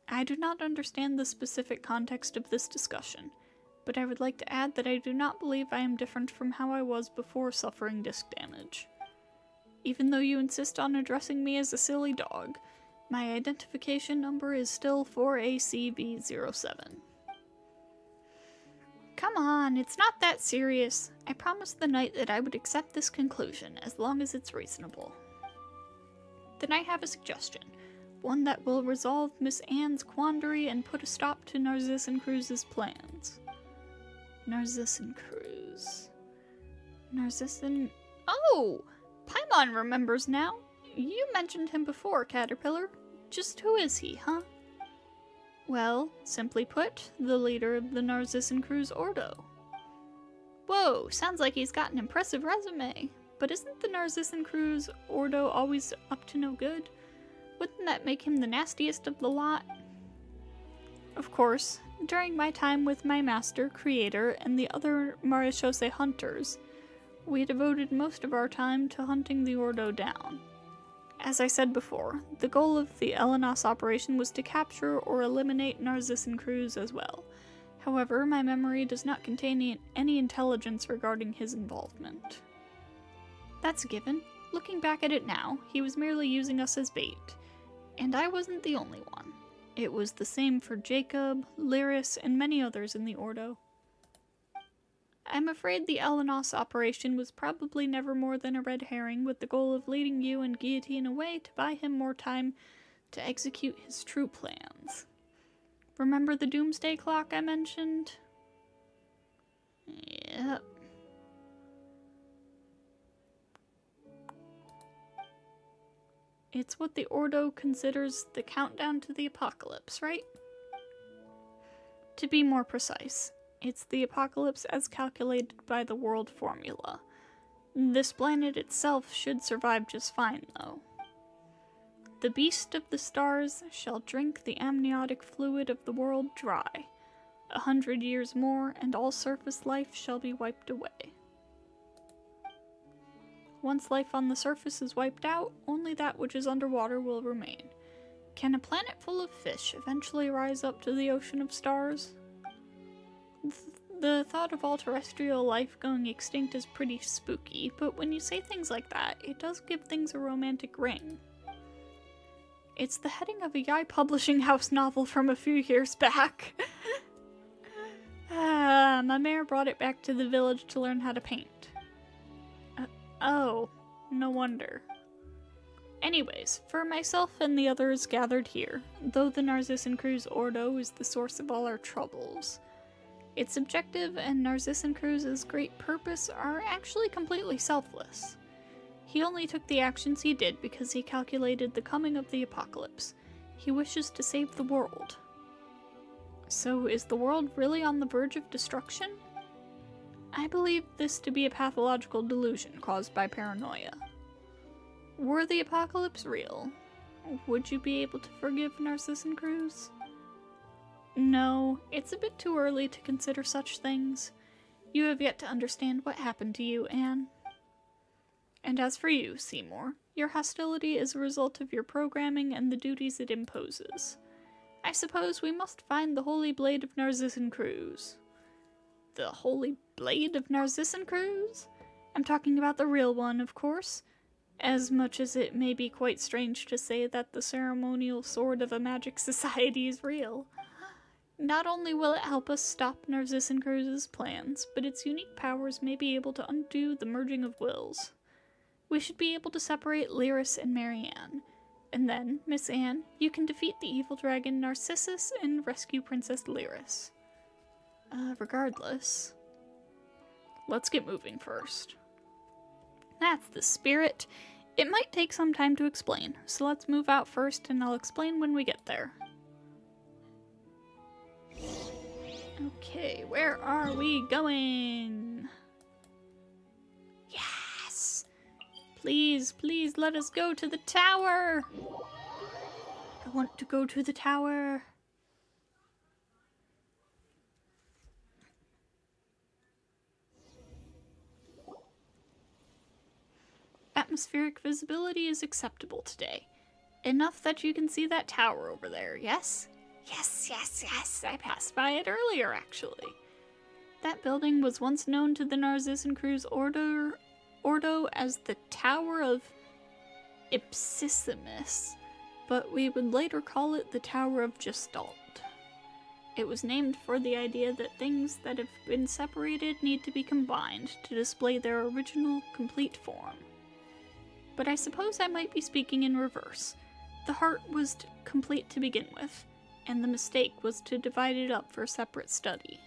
A: I do not understand the specific context of this discussion, but I would like to add that I do not believe I am different from how I was before suffering disc damage. Even though you insist on addressing me as a silly dog, my identification number is still 4ACV07. Come on, it's not that serious. I promised the Knight that I would accept this conclusion, as long as it's reasonable. Then I have a suggestion, one that will resolve Miss Anne's quandary and put a stop to NARZISSENKREUZ's plans. NARZISSENKREUZ. Oh! Paimon remembers now. You mentioned him before, Caterpillar. Just who is he, huh? Well, simply put, the leader of the NARZISSENKREUZ Ordo. Whoa, sounds like he's got an impressive resume. But isn't the NARZISSENKREUZ Ordo always up to no good? Wouldn't that make him the nastiest of the lot? Of course, during my time with my master, Creator, and the other Marechaussee hunters, we devoted most of our time to hunting the Ordo down. As I said before, the goal of the Elenos operation was to capture or eliminate NARZISSENKREUZ as well. However, my memory does not contain any intelligence regarding his involvement. That's a given. Looking back at it now, he was merely using us as bait. And I wasn't the only one. It was the same for Jacob, Lyris, and many others in the Ordo. I'm afraid the Elenos operation was probably never more than a red herring with the goal of leading you and Guillotine away to buy him more time to execute his true plans. Remember the doomsday clock I mentioned? Yep. It's what the Ordo considers the countdown to the apocalypse, right? To be more precise, it's the apocalypse as calculated by the world formula. This planet itself should survive just fine, though. The beast of the stars shall drink the amniotic fluid of the world dry. 100 years more, and all surface life shall be wiped away. Once life on the surface is wiped out, only that which is underwater will remain. Can a planet full of fish eventually rise up to the ocean of stars? The thought of all terrestrial life going extinct is pretty spooky, but when you say things like that, it does give things a romantic ring. It's the heading of a Yai Publishing House novel from a few years back. My mayor brought it back to the village to learn how to paint. Oh, no wonder. Anyways, for myself and the others gathered here, though the NARZISSENKREUZ Ordo is the source of all our troubles, its objective and NARZISSENKREUZ's great purpose are actually completely selfless. He only took the actions he did because he calculated the coming of the apocalypse. He wishes to save the world. So is the world really on the verge of destruction? I believe this to be a pathological delusion caused by paranoia. Were the apocalypse real, would you be able to forgive NARZISSENKREUZ? No, it's a bit too early to consider such things. You have yet to understand what happened to you, Anne. And as for you, Seymour, your hostility is a result of your programming and the duties it imposes. I suppose we must find the Holy Blade of NARZISSENKREUZ. The Holy Blade of NARZISSENKREUZ? I'm talking about the real one, of course. As much as it may be quite strange to say that the ceremonial sword of a magic society is real. Not only will it help us stop NARZISSENKREUZ's plans, but its unique powers may be able to undo the merging of wills. We should be able to separate Lyris and Marianne. And then, Miss Anne, you can defeat the evil dragon Narcissus and rescue Princess Lyris. Regardless. Let's get moving first. That's the spirit. It might take some time to explain, so let's move out first and I'll explain when we get there. Okay, where are we going? Yes! Please, please let us go to the tower! I want to go to the tower. Atmospheric visibility is acceptable today. Enough that you can see that tower over there, yes? Yes, yes, yes, I passed by it earlier, actually. That building was once known to the NARZISSENKREUZ Ordo as the Tower of Ipsissimus, but we would later call it the Tower of Gestalt. It was named for the idea that things that have been separated need to be combined to display their original, complete form. But I suppose I might be speaking in reverse. The heart was complete to begin with, and the mistake was to divide it up for separate study.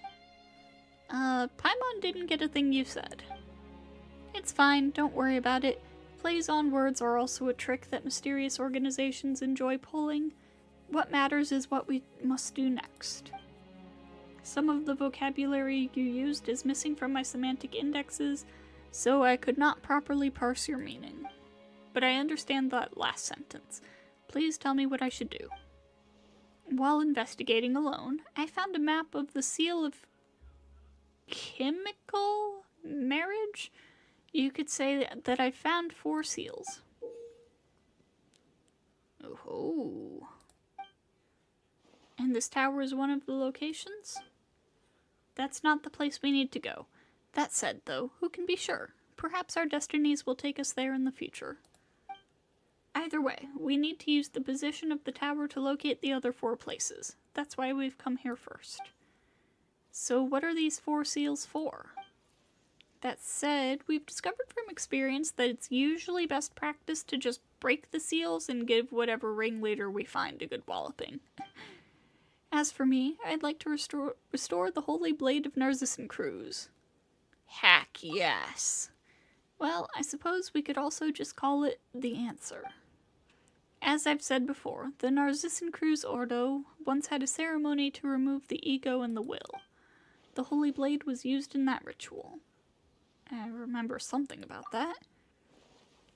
A: Paimon didn't get a thing you said. It's fine, don't worry about it. Plays on words are also a trick that mysterious organizations enjoy pulling. What matters is what we must do next. Some of the vocabulary you used is missing from my semantic indexes, so I could not properly parse your meaning. But I understand that last sentence. Please tell me what I should do. While investigating alone, I found a map of the seal of chemical marriage? You could say that I found 4 seals. Oh. And this tower is one of the locations? That's not the place we need to go. That said, though, who can be sure? Perhaps our destinies will take us there in the future. Either way, we need to use the position of the tower to locate the other 4 places. That's why we've come here first. So what are these 4 seals for? That said, we've discovered from experience that it's usually best practice to just break the seals and give whatever ringleader we find a good walloping. As for me, I'd like to restore the Holy Blade of Narzissenkreuz. Heck yes. Well, I suppose we could also just call it the answer. As I've said before, the NARZISSENKREUZ Ordo once had a ceremony to remove the ego and the will. The Holy Blade was used in that ritual. I remember something about that.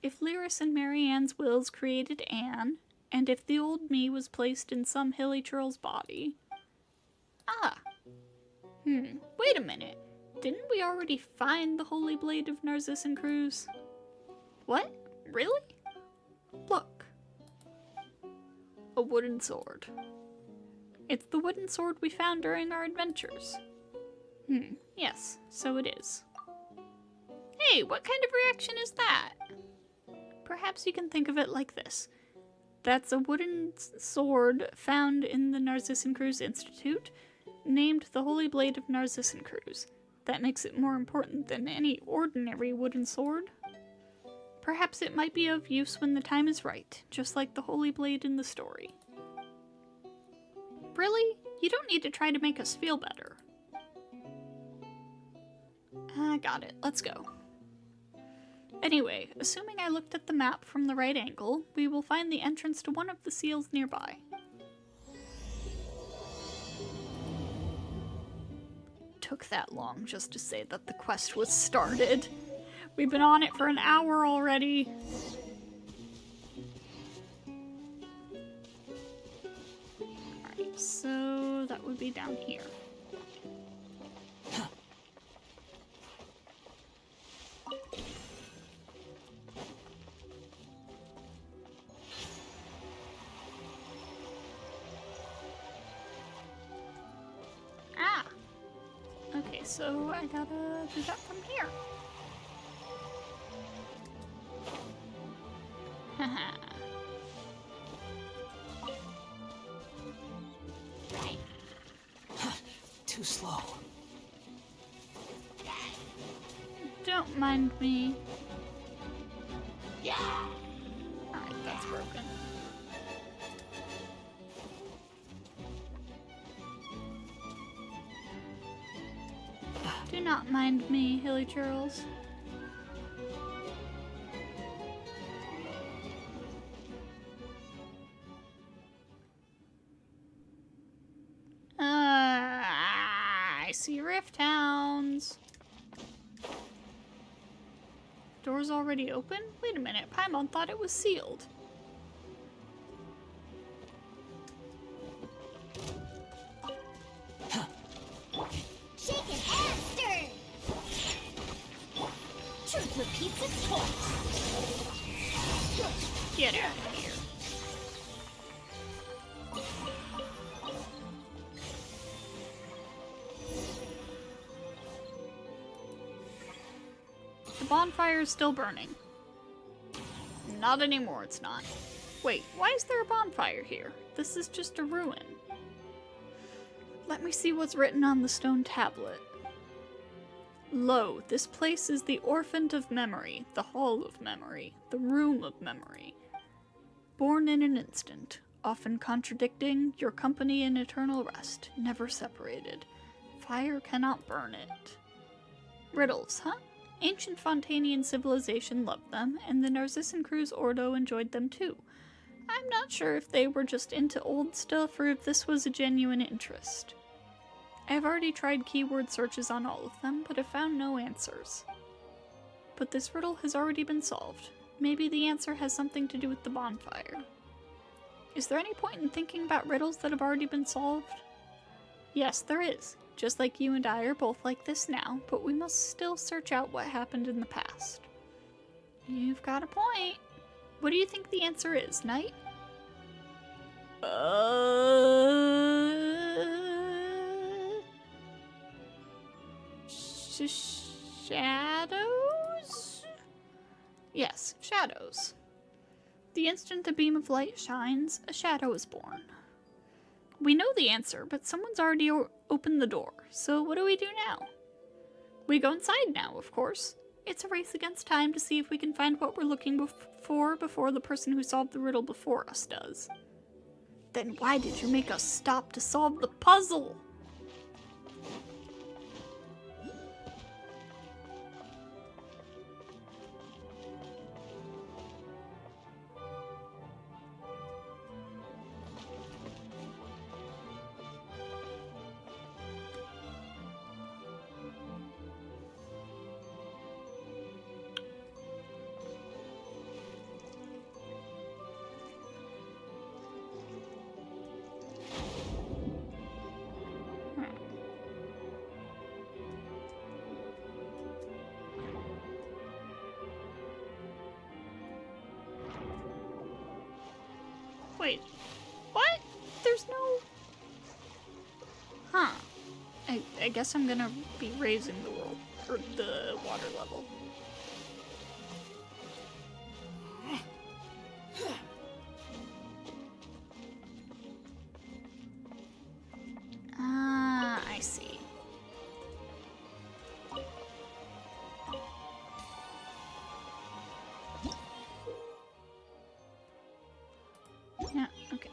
A: If Lyris and Marianne's wills created Anne, and if the old me was placed in some hilly churl's body... Wait a minute. Didn't we already find the Holy Blade of Narzissenkreuz? What? Really? Look. A wooden sword. It's the wooden sword we found during our adventures. Yes, so it is. Hey, what kind of reaction is that? Perhaps you can think of it like this. That's a wooden sword found in the Narzissenkreuz Institute, named the Holy Blade of Narzissenkreuz. That makes it more important than any ordinary wooden sword. Perhaps it might be of use when the time is right, just like the Holy Blade in the story. Really? You don't need to try to make us feel better. I got it. Let's go. Anyway, assuming I looked at the map from the right angle, we will find the entrance to one of the seals nearby. Took that long just to say that the quest was started. We've been on it for an hour already. Alright, so that would be down here. So I gotta do that from here. Haha.
B: Too slow.
A: Don't mind me. Alright, that's broken. Do not mind me, Hilly Churls. I see rift hounds. Door's already open? Wait a minute, Paimon thought it was sealed.
C: Repeats its course.
A: Get out of here. The bonfire is still burning. Not anymore, it's not. Wait, why is there a bonfire here? This is just a ruin. Let me see what's written on the stone tablet. Lo, this place is the Orphaned of Memory, the Hall of Memory, the Room of Memory. Born in an instant, often contradicting, your company in eternal rest, never separated. Fire cannot burn it. Riddles, huh? Ancient Fontainian civilization loved them, and the Narzissenkreuz Ordo enjoyed them too. I'm not sure if they were just into old stuff or if this was a genuine interest. I've already tried keyword searches on all of them, but have found no answers. But this riddle has already been solved. Maybe the answer has something to do with the bonfire. Is there any point in thinking about riddles that have already been solved? Yes, there is. Just like you and I are both like this now, but we must still search out what happened in the past. You've got a point. What do you think the answer is, Knight? Shadows? Yes, shadows. The instant a beam of light shines, a shadow is born. We know the answer, but someone's already opened the door, so what do we do now? We go inside now, of course. It's a race against time to see if we can find what we're looking for before the person who solved the riddle before us does. Then why did you make us stop to solve the puzzle? Wait, what? There's no... Huh. I guess I'm gonna be raising the world, or the water level. Ah, I see. Yeah, okay.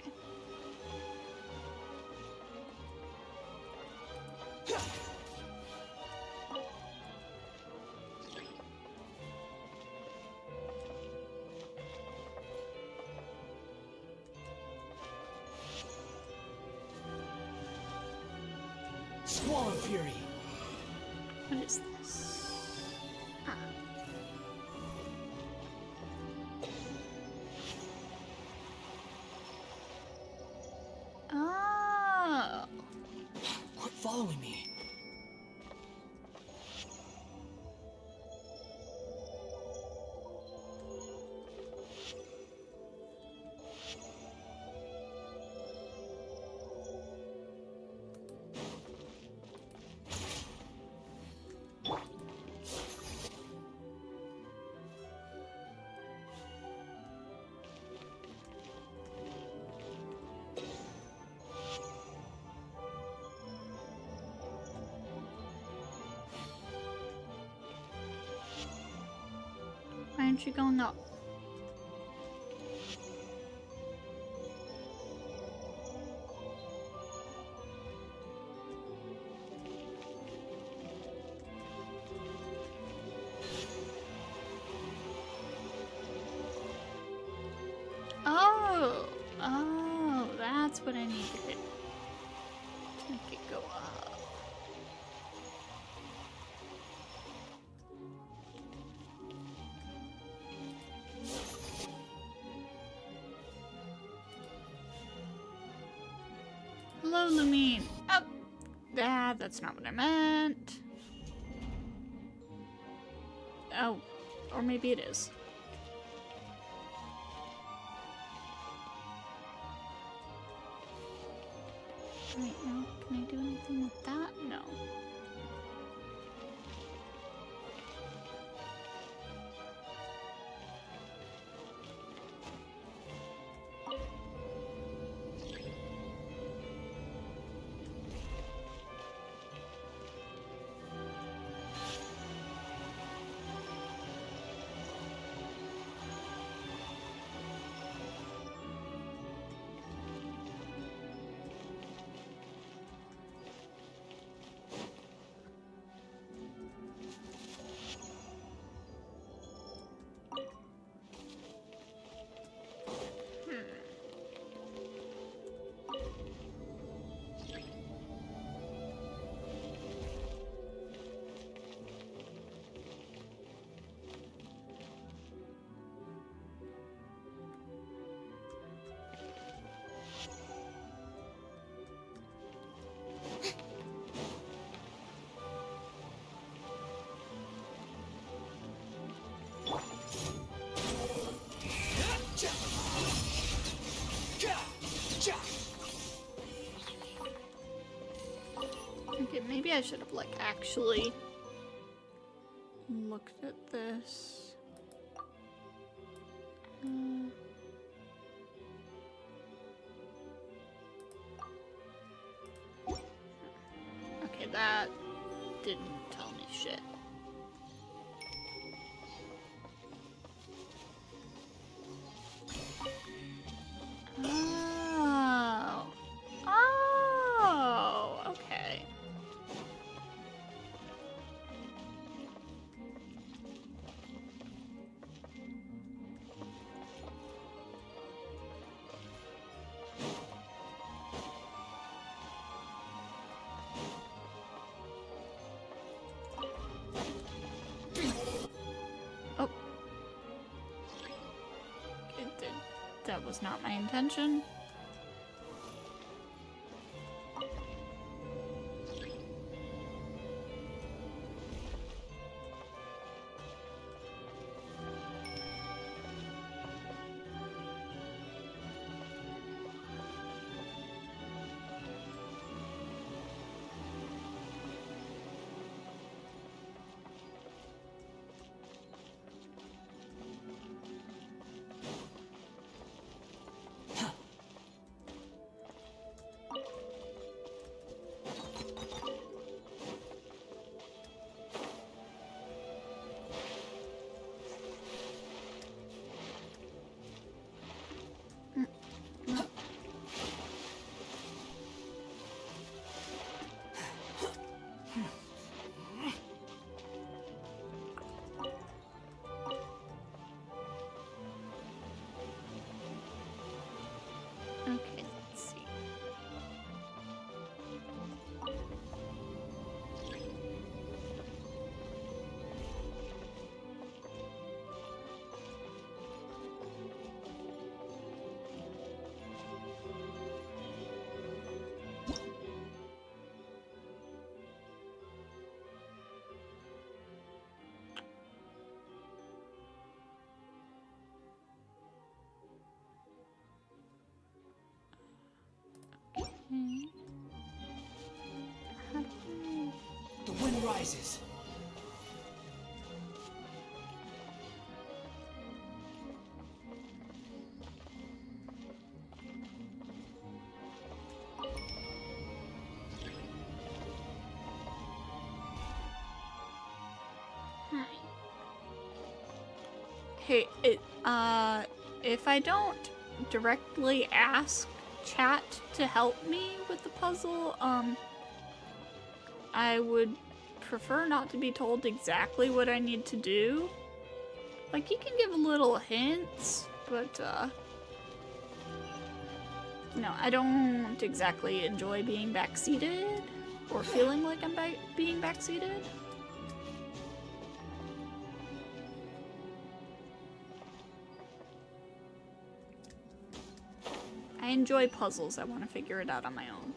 B: Squall of Fury.
A: What is this? Ah. Oh.
B: Quit following me.
A: Why aren't you going up? Oh, that's what I needed to make it go up. Hello, Lumine. Oh, that's not what I meant. Oh, or maybe it is. Right now, can I do anything with that? No. Okay, maybe I should have, like, actually looked at this. Okay, that didn't tell me shit. Oh. Oh, okay. Oh. That was not my intention. Okay, let's see. Hmm. How do I...
B: The wind rises.
A: Hey, if I don't directly ask chat to help me with the puzzle, I would prefer not to be told exactly what I need to do. Like, you can give little hints, but, no, I don't exactly enjoy being backseated, or feeling like I'm being backseated. I enjoy puzzles. I want to figure it out on my own.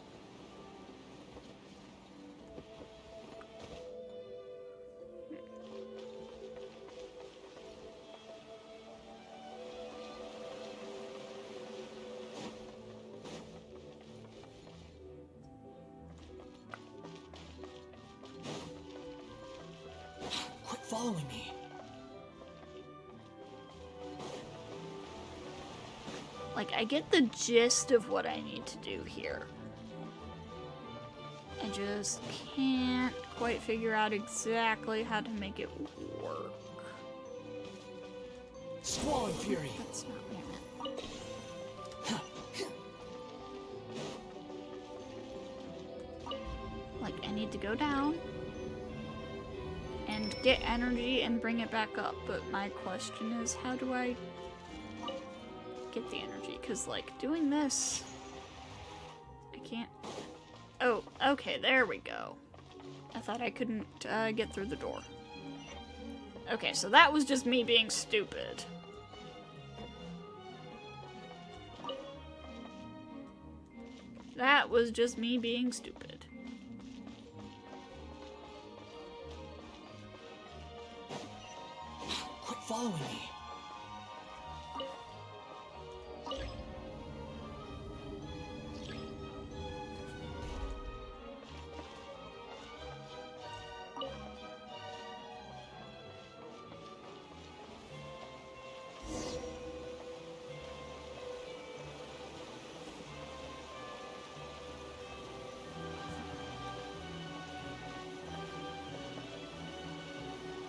B: Quit following me.
A: Like, I get the gist of what I need to do here. I just can't quite figure out exactly how to make it work.
B: Squall and fury.
A: That's not what I meant. Like, I need to go down and get energy and bring it back up, but my question is, how do I get the energy? Because, like, doing this, I can't. Oh, okay, there we go. I thought I couldn't get through the door. Okay, so that was just me being stupid. That was just me being stupid.
B: Quit following me.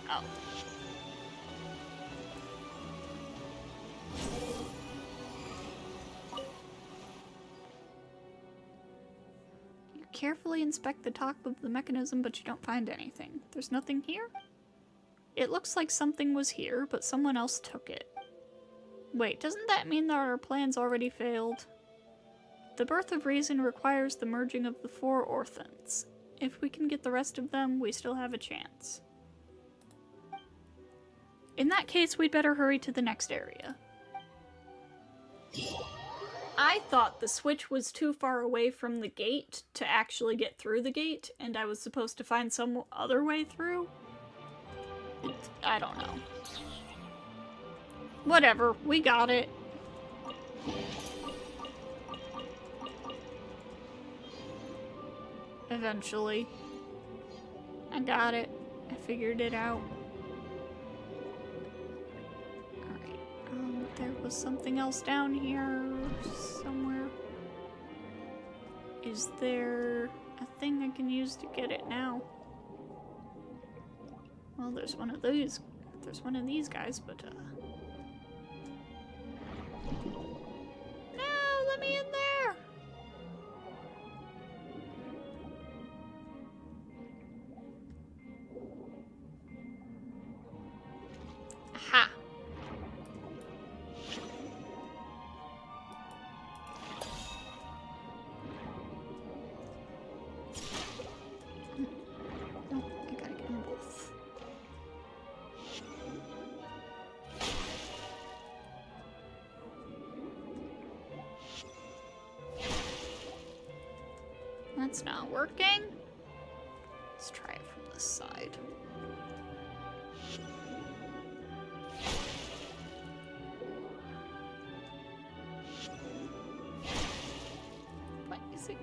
A: Oh. You carefully inspect the top of the mechanism, but you don't find anything. There's nothing here? It looks like something was here, but someone else took it. Wait, doesn't that mean that our plans already failed? The birth of reason requires the merging of the 4 orphans. If we can get the rest of them, we still have a chance. In that case, we'd better hurry to the next area. I thought the switch was too far away from the gate to actually get through the gate, and I was supposed to find some other way through. I don't know. Whatever, we got it. Eventually. I got it. I figured it out. Alright, there was something else down here somewhere. Is there a thing I can use to get it now? Well, there's one of these. There's one of these guys, but no, let me in there. Aha. No, I gotta get them both. That's not working. Let's try it from this side. What is it?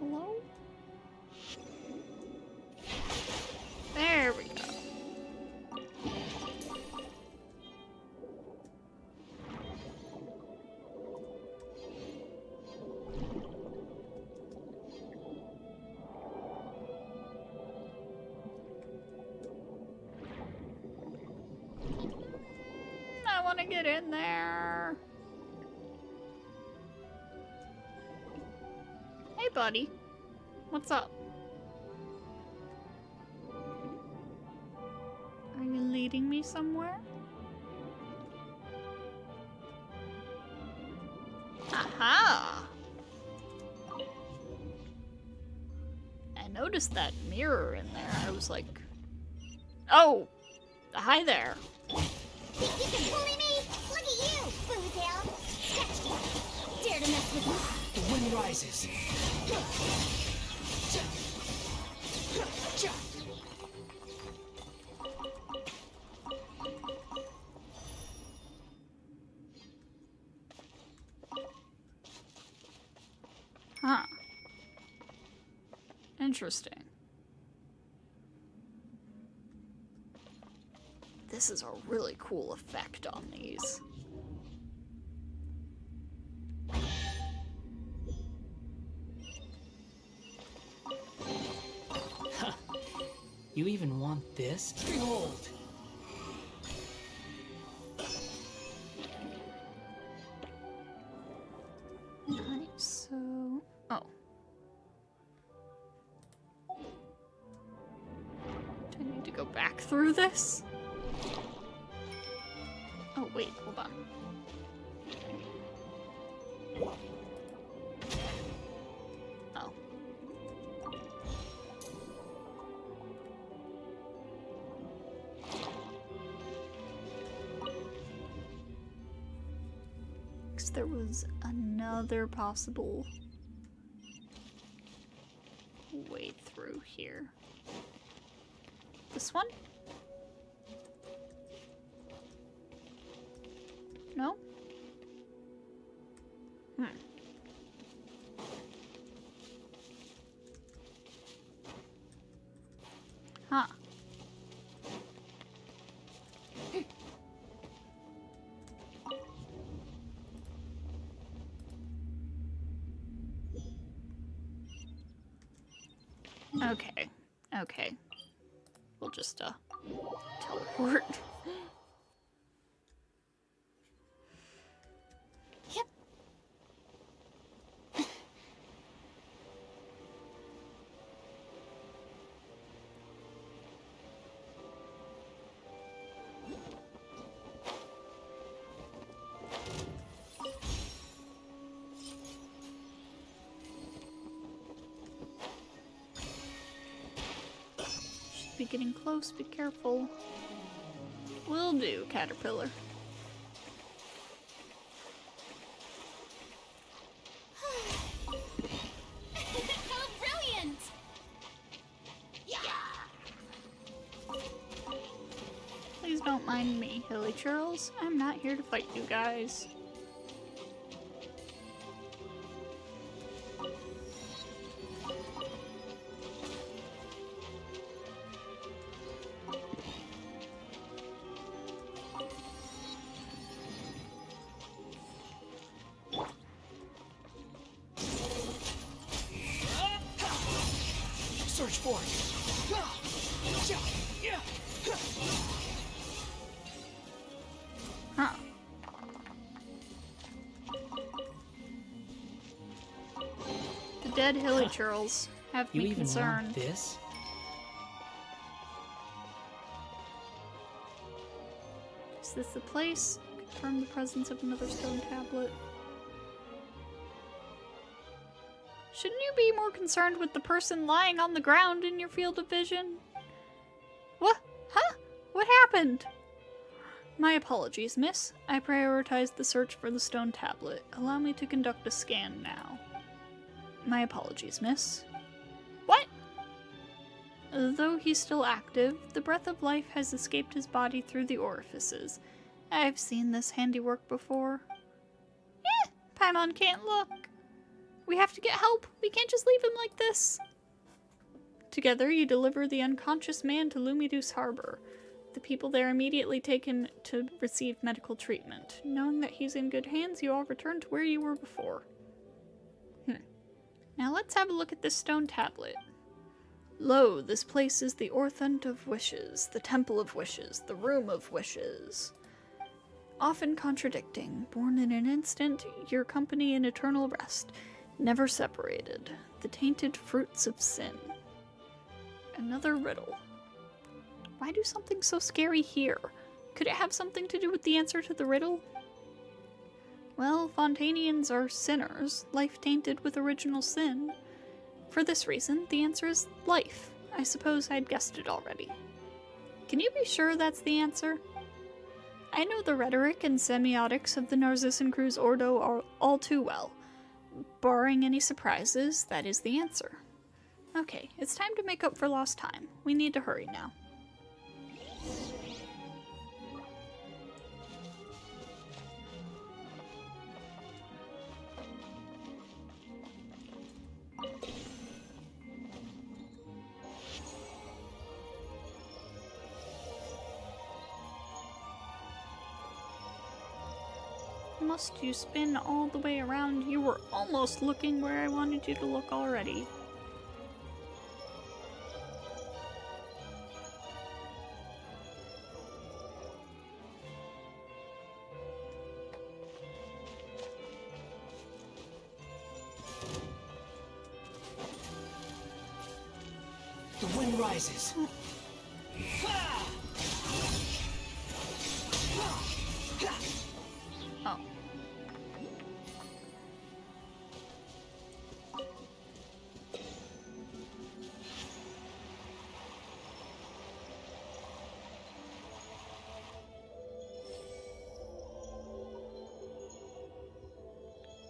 A: Hello? There we go. I want to get in there. Hey, buddy. What's up? Are you leading me somewhere? Aha! I noticed that mirror in there. I was like, oh, hi there.
C: Think you can bully me? Look at you, Bootail. Sketchy. Dare to mess with me?
B: The wind rises.
A: Huh. Interesting. This is a really cool effect on these.
B: You even want this? Behold!
A: Alright, so... oh. Do I need to go back through this? Oh, wait, hold on. Oh. Because there was another possible way through here. This one? No? Huh. Okay. Okay. We'll just, Teleport.
C: Yep.
A: Should be getting close, be careful. Will do, Caterpillar.
C: How brilliant! Yeah.
A: Please don't mind me, Hilly Churls. I'm not here to fight you guys.
B: Search for it.
A: Huh. The dead Hilly Churls have
B: You
A: me
B: even
A: concerned.
B: want this?
A: Is this the place? Confirm the presence of another stone tablet. Shouldn't you be more concerned with the person lying on the ground in your field of vision? What? Huh? What happened? My apologies, miss. I prioritized the search for the stone tablet. Allow me to conduct a scan now. My apologies, miss. What? Though he's still active, the breath of life has escaped his body through the orifices. I've seen this handiwork before. Paimon can't look. We have to get help. We can't just leave him like this. Together, you deliver the unconscious man to Lumiduce Harbor. The people there immediately take him to receive medical treatment. Knowing that he's in good hands, you all return to where you were before. Now let's have a look at this stone tablet. Lo, this place is the Orthant of Wishes, the Temple of Wishes, the Room of Wishes. Often contradicting, born in an instant, your company in eternal rest, never separated, the tainted fruits of sin. Another riddle. Why do something so scary here? Could it have something to do with the answer to the riddle? Well, Fontainians are sinners, life tainted with original sin. For this reason, the answer is life. I suppose I'd guessed it already. Can you be sure that's the answer? I know the rhetoric and semiotics of the Narzissenkreuz Ordo all too well. Barring any surprises, that is the answer. Okay, it's time to make up for lost time. We need to hurry now. Must you spin all the way around? You were almost looking where I wanted you to look already.
B: The wind rises.
A: Oh.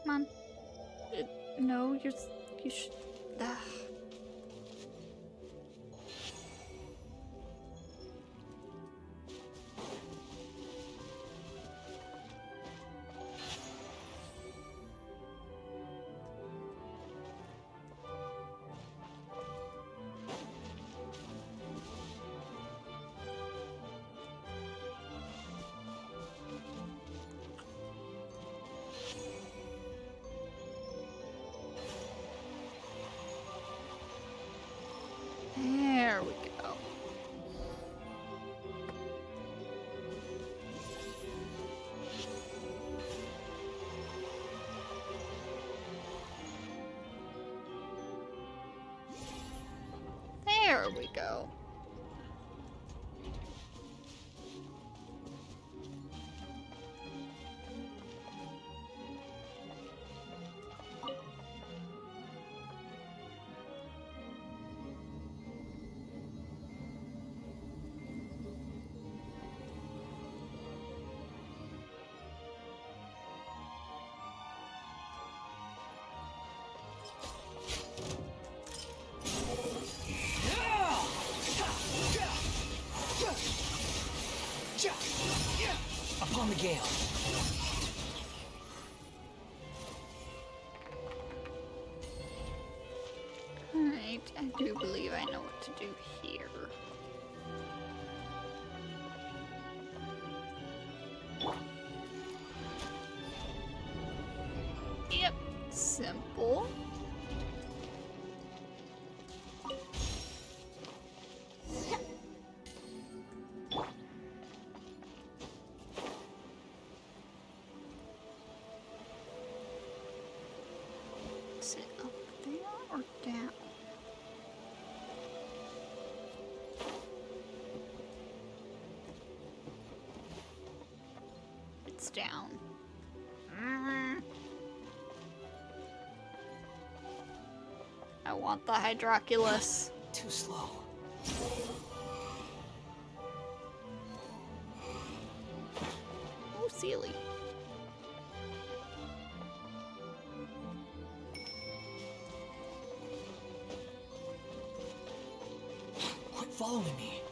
A: Come on. No, you should. There we go.
B: Upon the gale.
A: Alright, I do believe I know what to do here. Yep, simple. Is it up there or down? It's down. I want the Hydroculus.
B: Too slow.
A: Oh, Sealy.
B: Quit following me.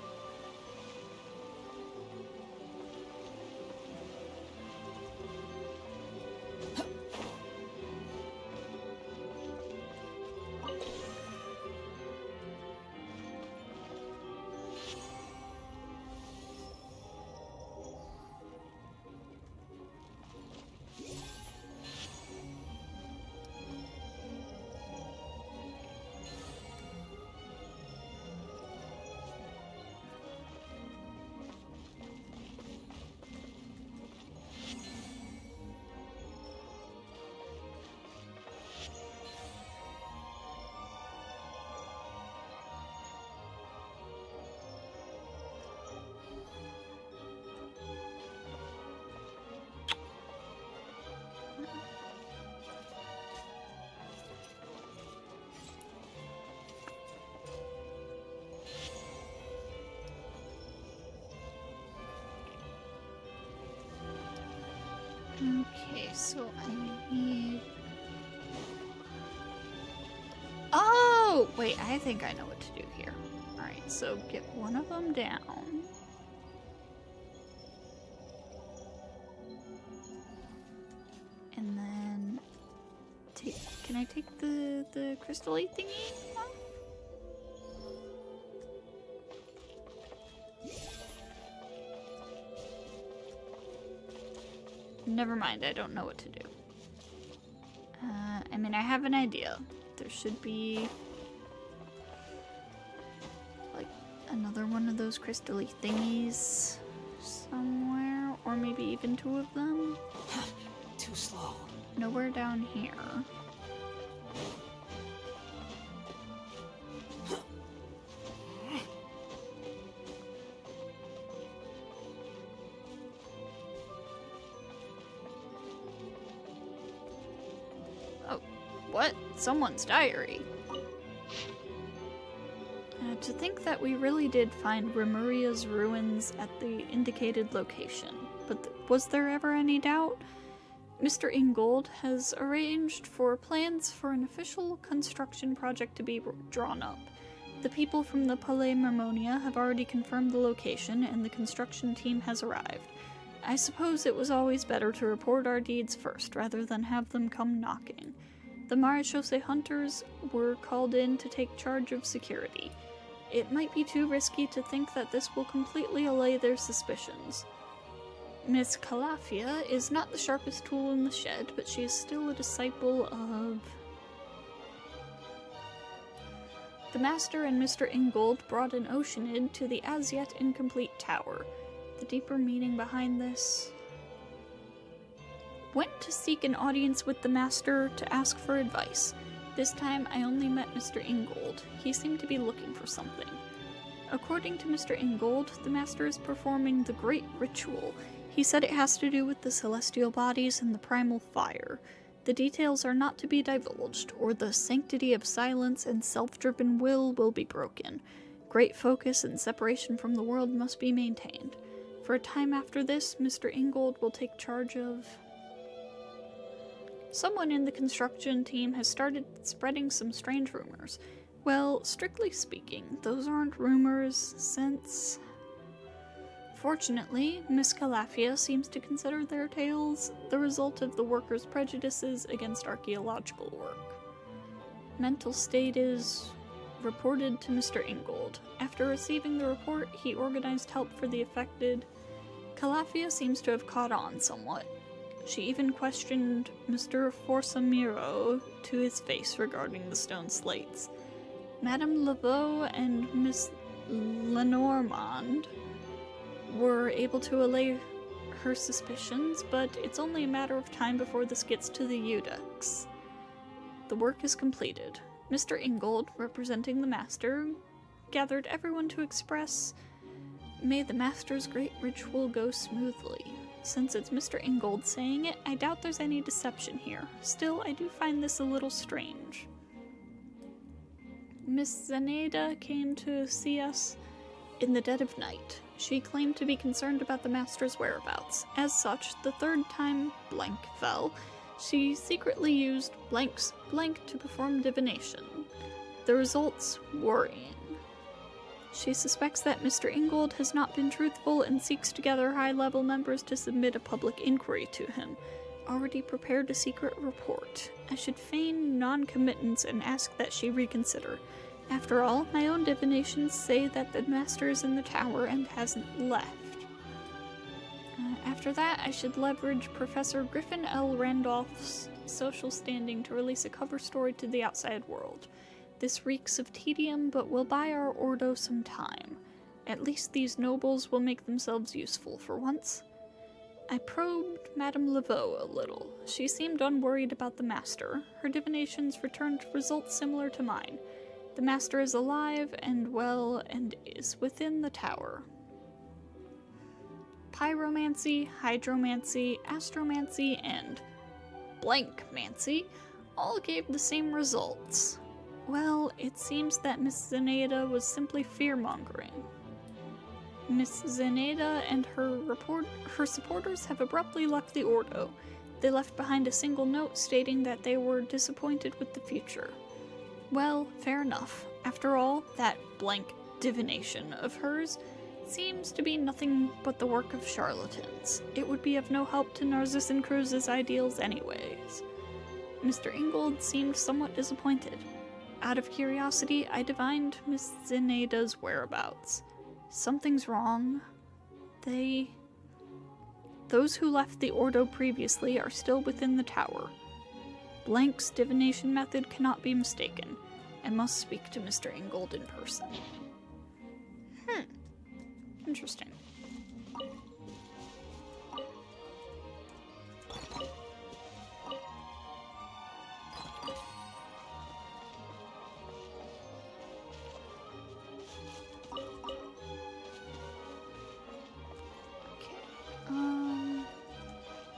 A: Okay, so I need... Oh! Wait, I think I know what to do here. Alright, so get one of them down. And then... Can I take the crystal-y thingy off? Never mind, I don't know what to do. I mean, I have an idea. There should be... like, another one of those crystal-y thingies somewhere. Or maybe even two of them.
B: Too slow.
A: Nowhere down here. What? Someone's diary. To think that we really did find Remuria's ruins at the indicated location. But was there ever any doubt? Mr. Ingold has arranged for plans for an official construction project to be drawn up. The people from the Palais Marmonia have already confirmed the location, and the construction team has arrived. I suppose it was always better to report our deeds first, rather than have them come knocking. The Marechaussee hunters were called in to take charge of security. It might be too risky to think that this will completely allay their suspicions. Miss Calafia is not the sharpest tool in the shed, but she is still a disciple of... The Master and Mr. Ingold brought an Oceanid to the as-yet incomplete tower. The deeper meaning behind this... Went to seek an audience with the Master to ask for advice. This time I only met Mr. Ingold. He seemed to be looking for something. According to Mr. Ingold, the Master is performing the Great Ritual. He said it has to do with the celestial bodies and the primal fire. The details are not to be divulged, or the sanctity of silence and self-driven will be broken. Great focus and separation from the world must be maintained. For a time after this, Mr. Ingold will take charge of... Someone in the construction team has started spreading some strange rumors. Well, strictly speaking, those aren't rumors, since... Fortunately, Miss Calafia seems to consider their tales the result of the workers' prejudices against archaeological work. Mental state is reported to Mr. Ingold. After receiving the report, he organized help for the affected. Calafia seems to have caught on somewhat. She even questioned Mr. Forsamiro to his face regarding the stone slates. Madame Laveau and Miss Lenormand were able to allay her suspicions, but it's only a matter of time before this gets to the Eudex. The work is completed. Mr. Ingold, representing the Master, gathered everyone to express, "May the Master's great ritual go smoothly." Since it's Mr. Ingold saying it, I doubt there's any deception here. Still, I do find this a little strange. Miss Zenaida came to see us in the dead of night. She claimed to be concerned about the Master's whereabouts. As such, the third time blank fell, she secretly used blank to perform divination. The results worrying. She suspects that Mr. Ingold has not been truthful and seeks to gather high-level members to submit a public inquiry to him. Already prepared a secret report. I should feign non-committance and ask that she reconsider. After all, my own divinations say that the Master is in the tower and hasn't left. After that, I should leverage Professor Griffin L. Randolph's social standing to release a cover story to the outside world. This reeks of tedium, but will buy our Ordo some time. At least these nobles will make themselves useful for once. I probed Madame Laveau a little. She seemed unworried about the Master. Her divinations returned results similar to mine. The Master is alive and well and is within the tower. Pyromancy, hydromancy, astromancy, and blankmancy all gave the same results. Well, it seems that Miss Zenaida was simply fear-mongering. Miss Zenaida and her supporters have abruptly left the Ordo. They left behind a single note stating that they were disappointed with the future. Well, fair enough. After all, that blank divination of hers seems to be nothing but the work of charlatans. It would be of no help to NARZISSENKREUZ's ideals anyways. Mr. Ingold seemed somewhat disappointed. Out of curiosity, I divined Miss Zenaida's whereabouts. Something's wrong. Those who left the Ordo previously are still within the tower. Blank's divination method cannot be mistaken. I must speak to Mr. Ingold in person. Interesting.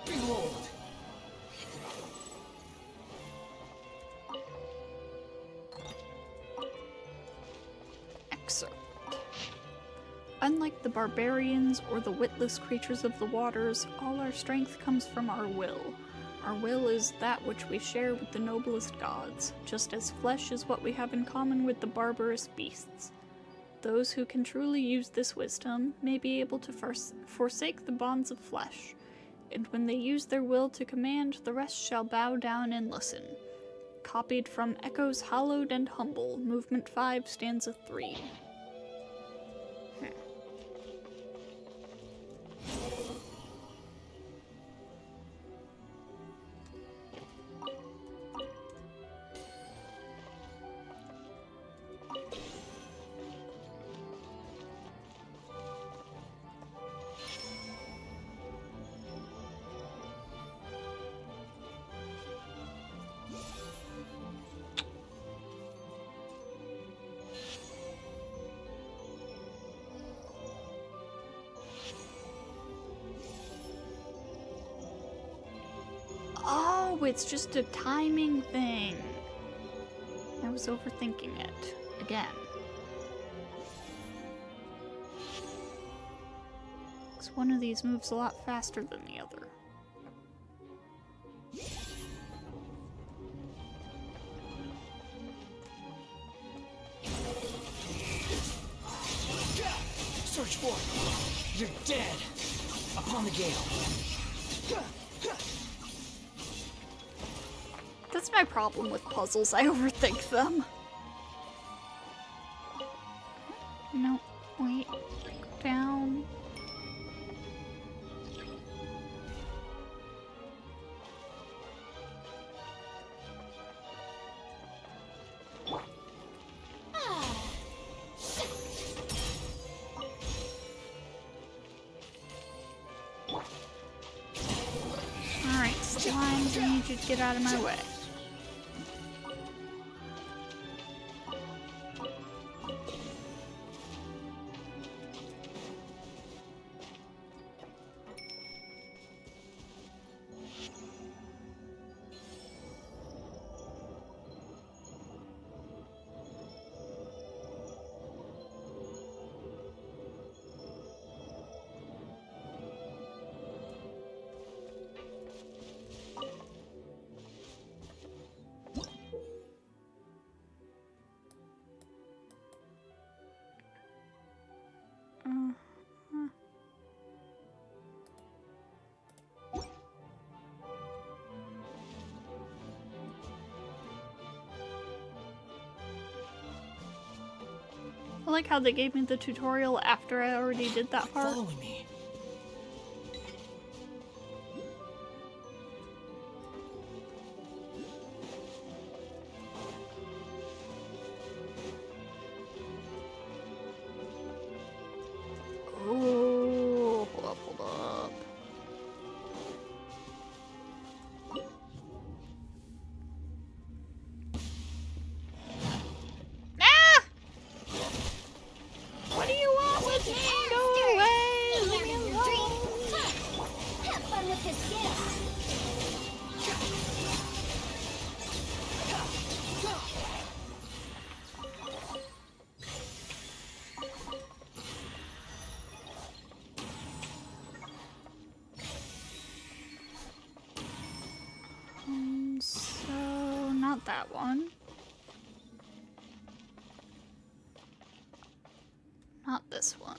B: Behold!
A: Excerpt. Unlike the barbarians or the witless creatures of the waters, all our strength comes from our will. Our will is that which we share with the noblest gods, just as flesh is what we have in common with the barbarous beasts. Those who can truly use this wisdom may be able to forsake the bonds of flesh, and when they use their will to command, the rest shall bow down and listen. Copied from Echoes Hallowed and Humble, Movement 5, Stanza 3. Oh, it's just a timing thing. I was overthinking it again. Because one of these moves a lot faster than the other.
B: Search for it. You're dead. Upon the gale.
A: That's my problem with puzzles. I overthink them. No, wait. Down. Alright, slimes, I need you to get out of my way. I like how they gave me the tutorial after I already did that part.
B: Following me.
A: Oh, hold up, hold up. Ah! What do you want with me? Go away! Leave me alone!
C: Have fun with this gift.
A: So not that one. Not this one.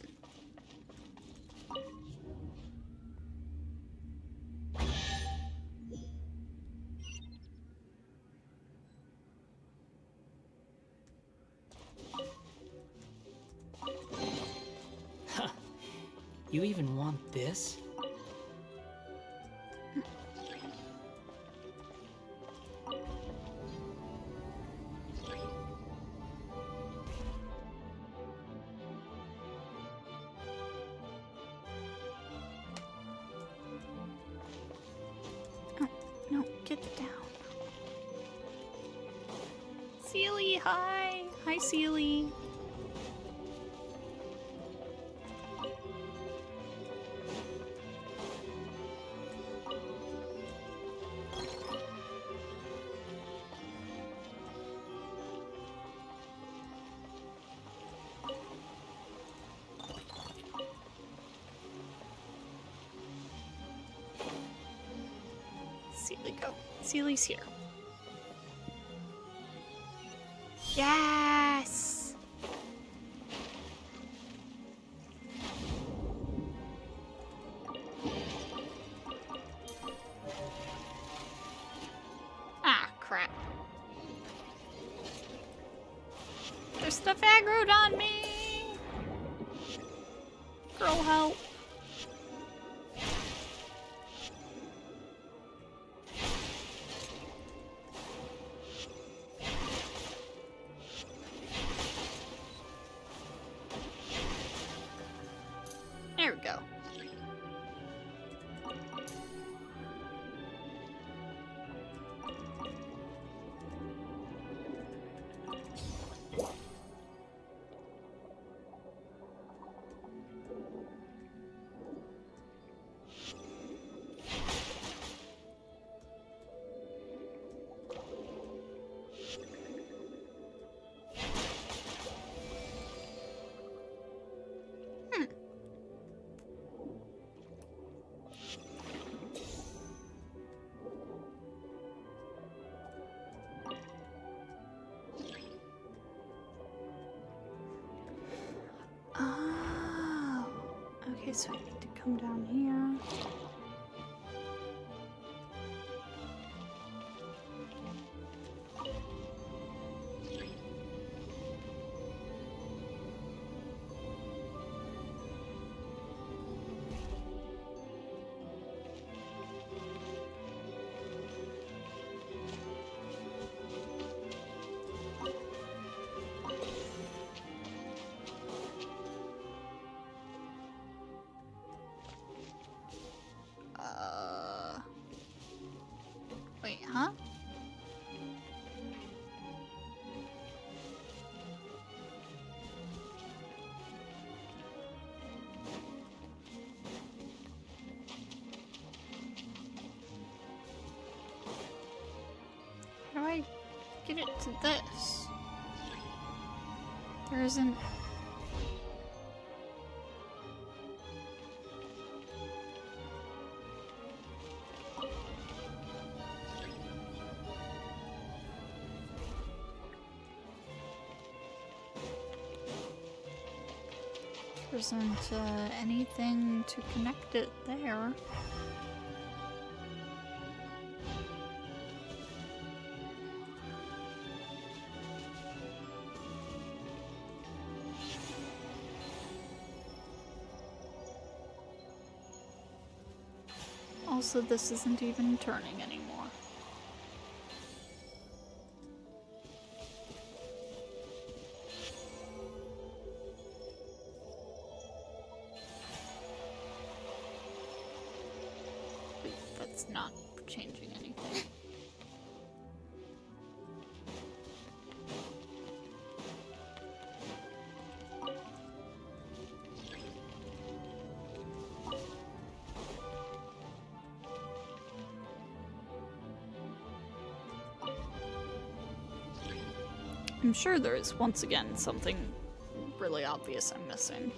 B: You even want this?
A: Oh, no, get down. Sealy, hi! Hi, Sealy. Sealy, go. Sealy's here. Yes! Ah, crap. There's stuff aggroed on me! Girl, help. There we go. so I need to come down here. Wait, huh? How do I get it to this? There isn't... There isn't anything to connect it there. Also, this isn't even turning anymore. Wait, that's not changing anything. I'm sure there is, once again, something really obvious I'm missing.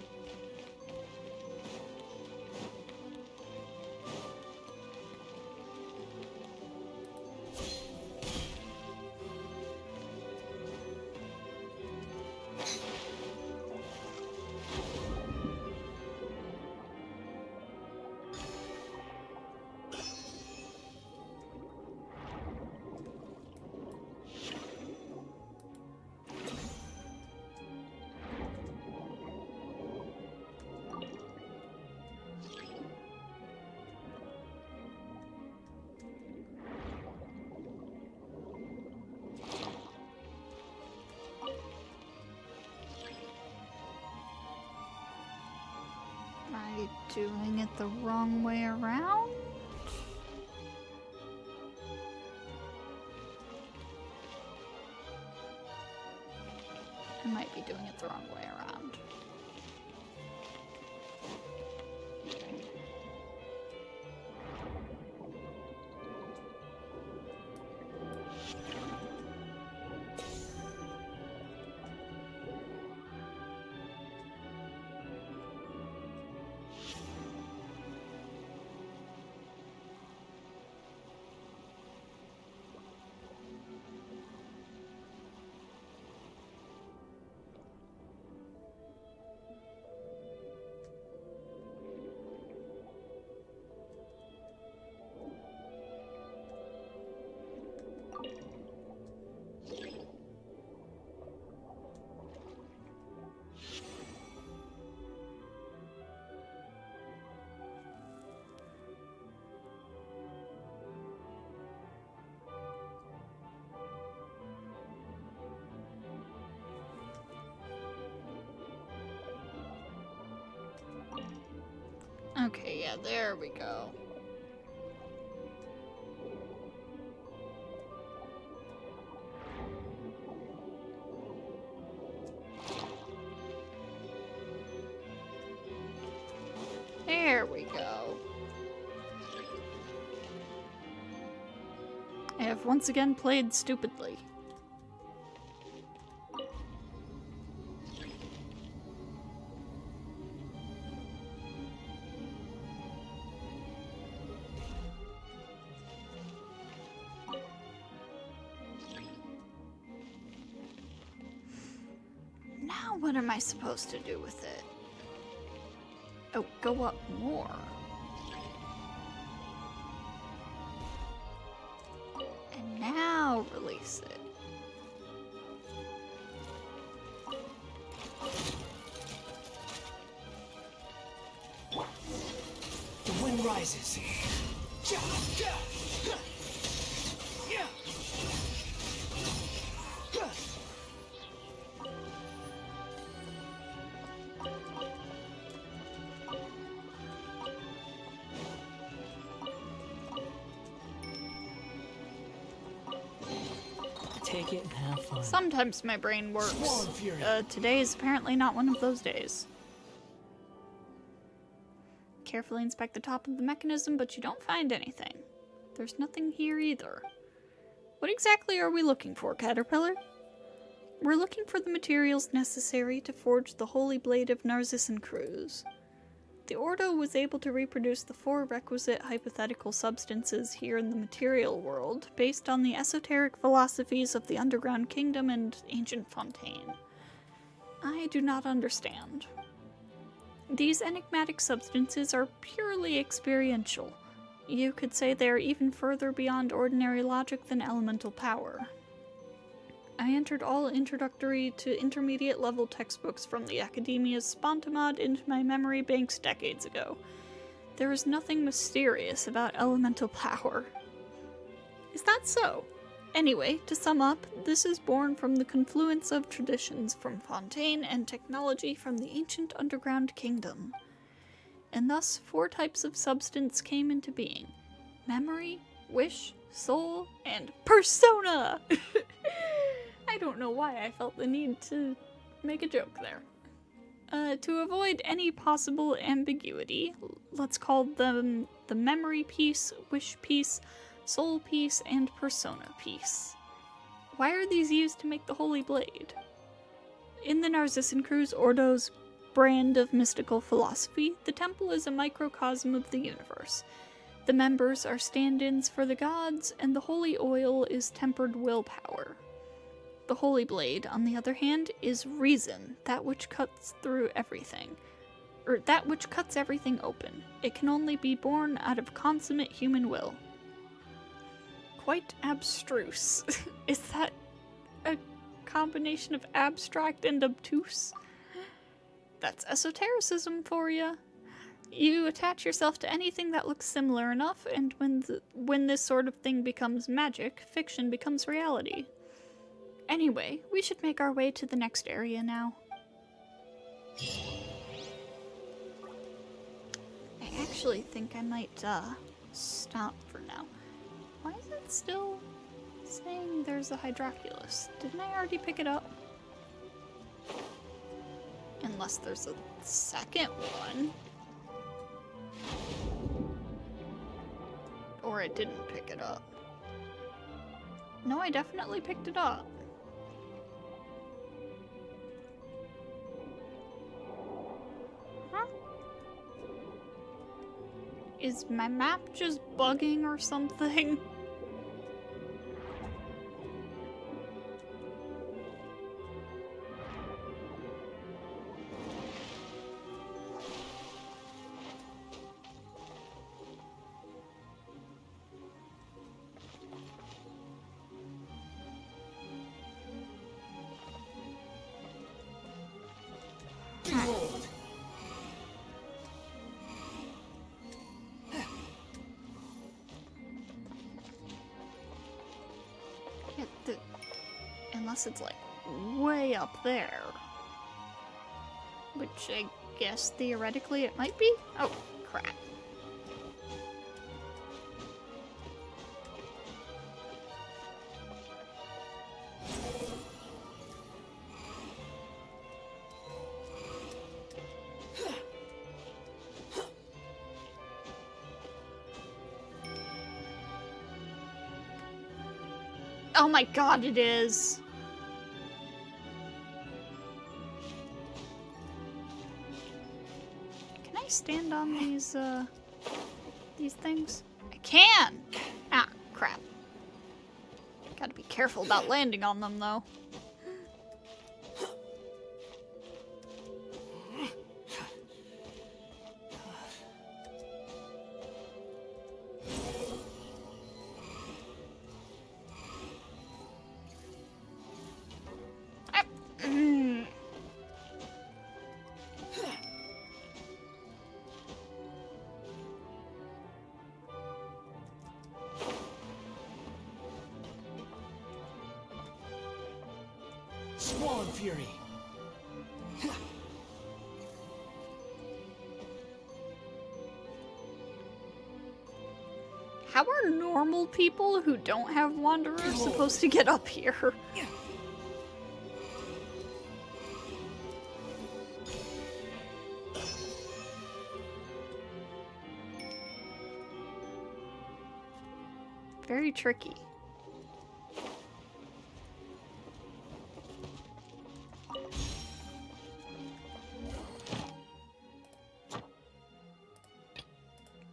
A: Am I doing it the wrong way around? I might be doing it the wrong way around. Okay, yeah, there we go. There we go. I have once again played stupidly. Now what am I supposed to do with it? Oh, go up more. And now release it.
B: The wind rises. Take it and have fun.
A: Sometimes my brain works.
B: Swollen fury.
A: Today is apparently not one of those days. Carefully inspect the top of the mechanism, but you don't find anything. There's nothing here either. What exactly are we looking for, Caterpillar? We're looking for the materials necessary to forge the Holy Blade of NARZISSENKREUZ. The Ordo was able to reproduce the 4 requisite hypothetical substances here in the material world based on the esoteric philosophies of the Underground Kingdom and ancient Fontaine. I do not understand. These enigmatic substances are purely experiential. You could say they are even further beyond ordinary logic than elemental power. I entered all introductory to intermediate level textbooks from the Academia's Spontamod into my memory banks decades ago. There is nothing mysterious about elemental power. Is that so? Anyway, to sum up, this is born from the confluence of traditions from Fontaine and technology from the ancient underground kingdom. And thus, 4 types of substance came into being: memory, wish, soul, and persona! I don't know why I felt the need to make a joke there. To avoid any possible ambiguity, let's call them the memory piece, wish piece, soul piece, and persona piece. Why are these used to make the Holy Blade? In the NARZISSENKREUZ Ordo's brand of mystical philosophy, the temple is a microcosm of the universe. The members are stand-ins for the gods, and the holy oil is tempered willpower. The Holy Blade, on the other hand, is reason, that which cuts through everything. Or that which cuts everything open. It can only be born out of consummate human will. Quite abstruse. Is that a combination of abstract and obtuse? That's esotericism for you. You attach yourself to anything that looks similar enough, and when this sort of thing becomes magic, fiction becomes reality. Anyway, we should make our way to the next area now. I actually think I might, stop for now. Why is it still saying there's a Hydroculus? Didn't I already pick it up? Unless there's a second one. Or I didn't pick it up. No, I definitely picked it up. Huh? Is my map just bugging or something?
B: Behold.
A: Yeah, unless it's like way up there. Which I guess theoretically it might be? Oh, crap. Oh my god, it is! Can I stand on these things? I can! Ah, crap. Gotta be careful about landing on them, though.
B: Squall and Fury.
A: How are normal people who don't have Wanderers supposed to get up here? Very tricky.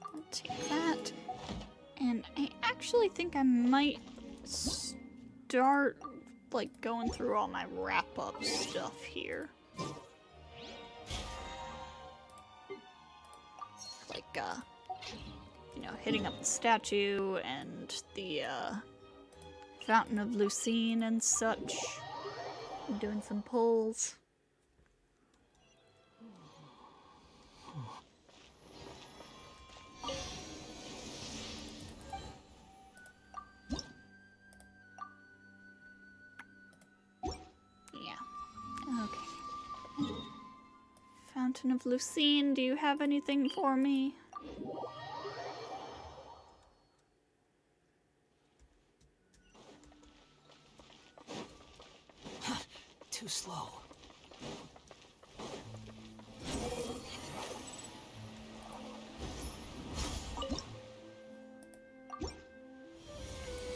A: I'll take that. And I actually think I might start, like, going through all my wrap-up stuff here. Like, you know, hitting up the statue and the, Fountain of Lucine and such. I'm doing some pulls. Yeah. Okay. Fountain of Lucine, do you have anything for me?
B: Too slow.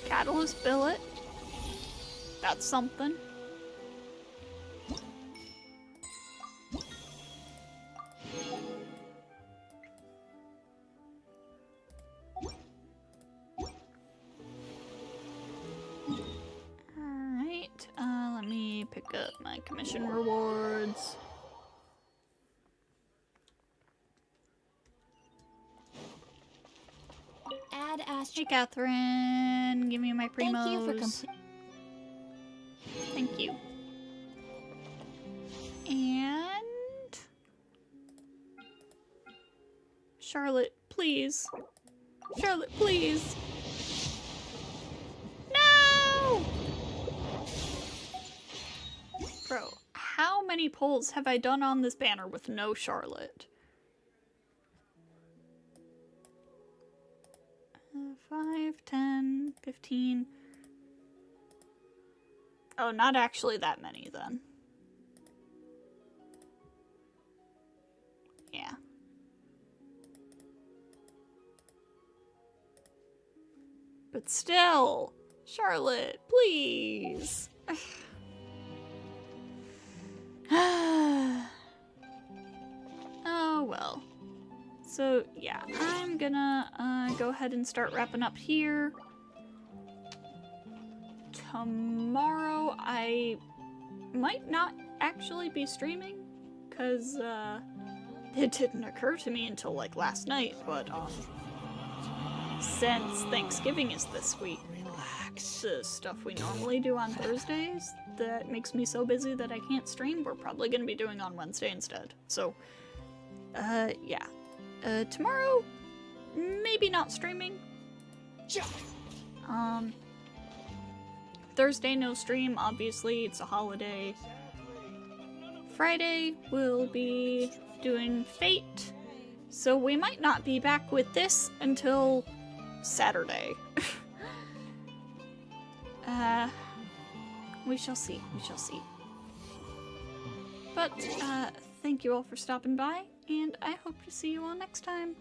A: Catalyst billet. That's something. Alright, let me pick up my commission rewards.
C: Add
A: Hey, Catherine, give me my primos.
C: Thank you for complete.
A: Thank you. And Charlotte, please. Charlotte, please. No! Bro, how many pulls have I done on this banner with no Charlotte? 5, 10, 15. Oh, not actually that many then. Yeah. But still, Charlotte, please. Oh well. So yeah, I'm gonna go ahead and start wrapping up here. Tomorrow I might not actually be streaming, because it didn't occur to me until like last night, but since Thanksgiving is this week,
B: Relax.
A: the stuff we normally do on Thursdays that makes me so busy that I can't stream, we're probably gonna be doing on Wednesday instead. So, yeah. Tomorrow, maybe not streaming. Thursday, no stream, obviously, it's a holiday. Friday, we'll be doing Fate, so we might not be back with this until Saturday. We shall see, we shall see. But, thank you all for stopping by, and I hope to see you all next time.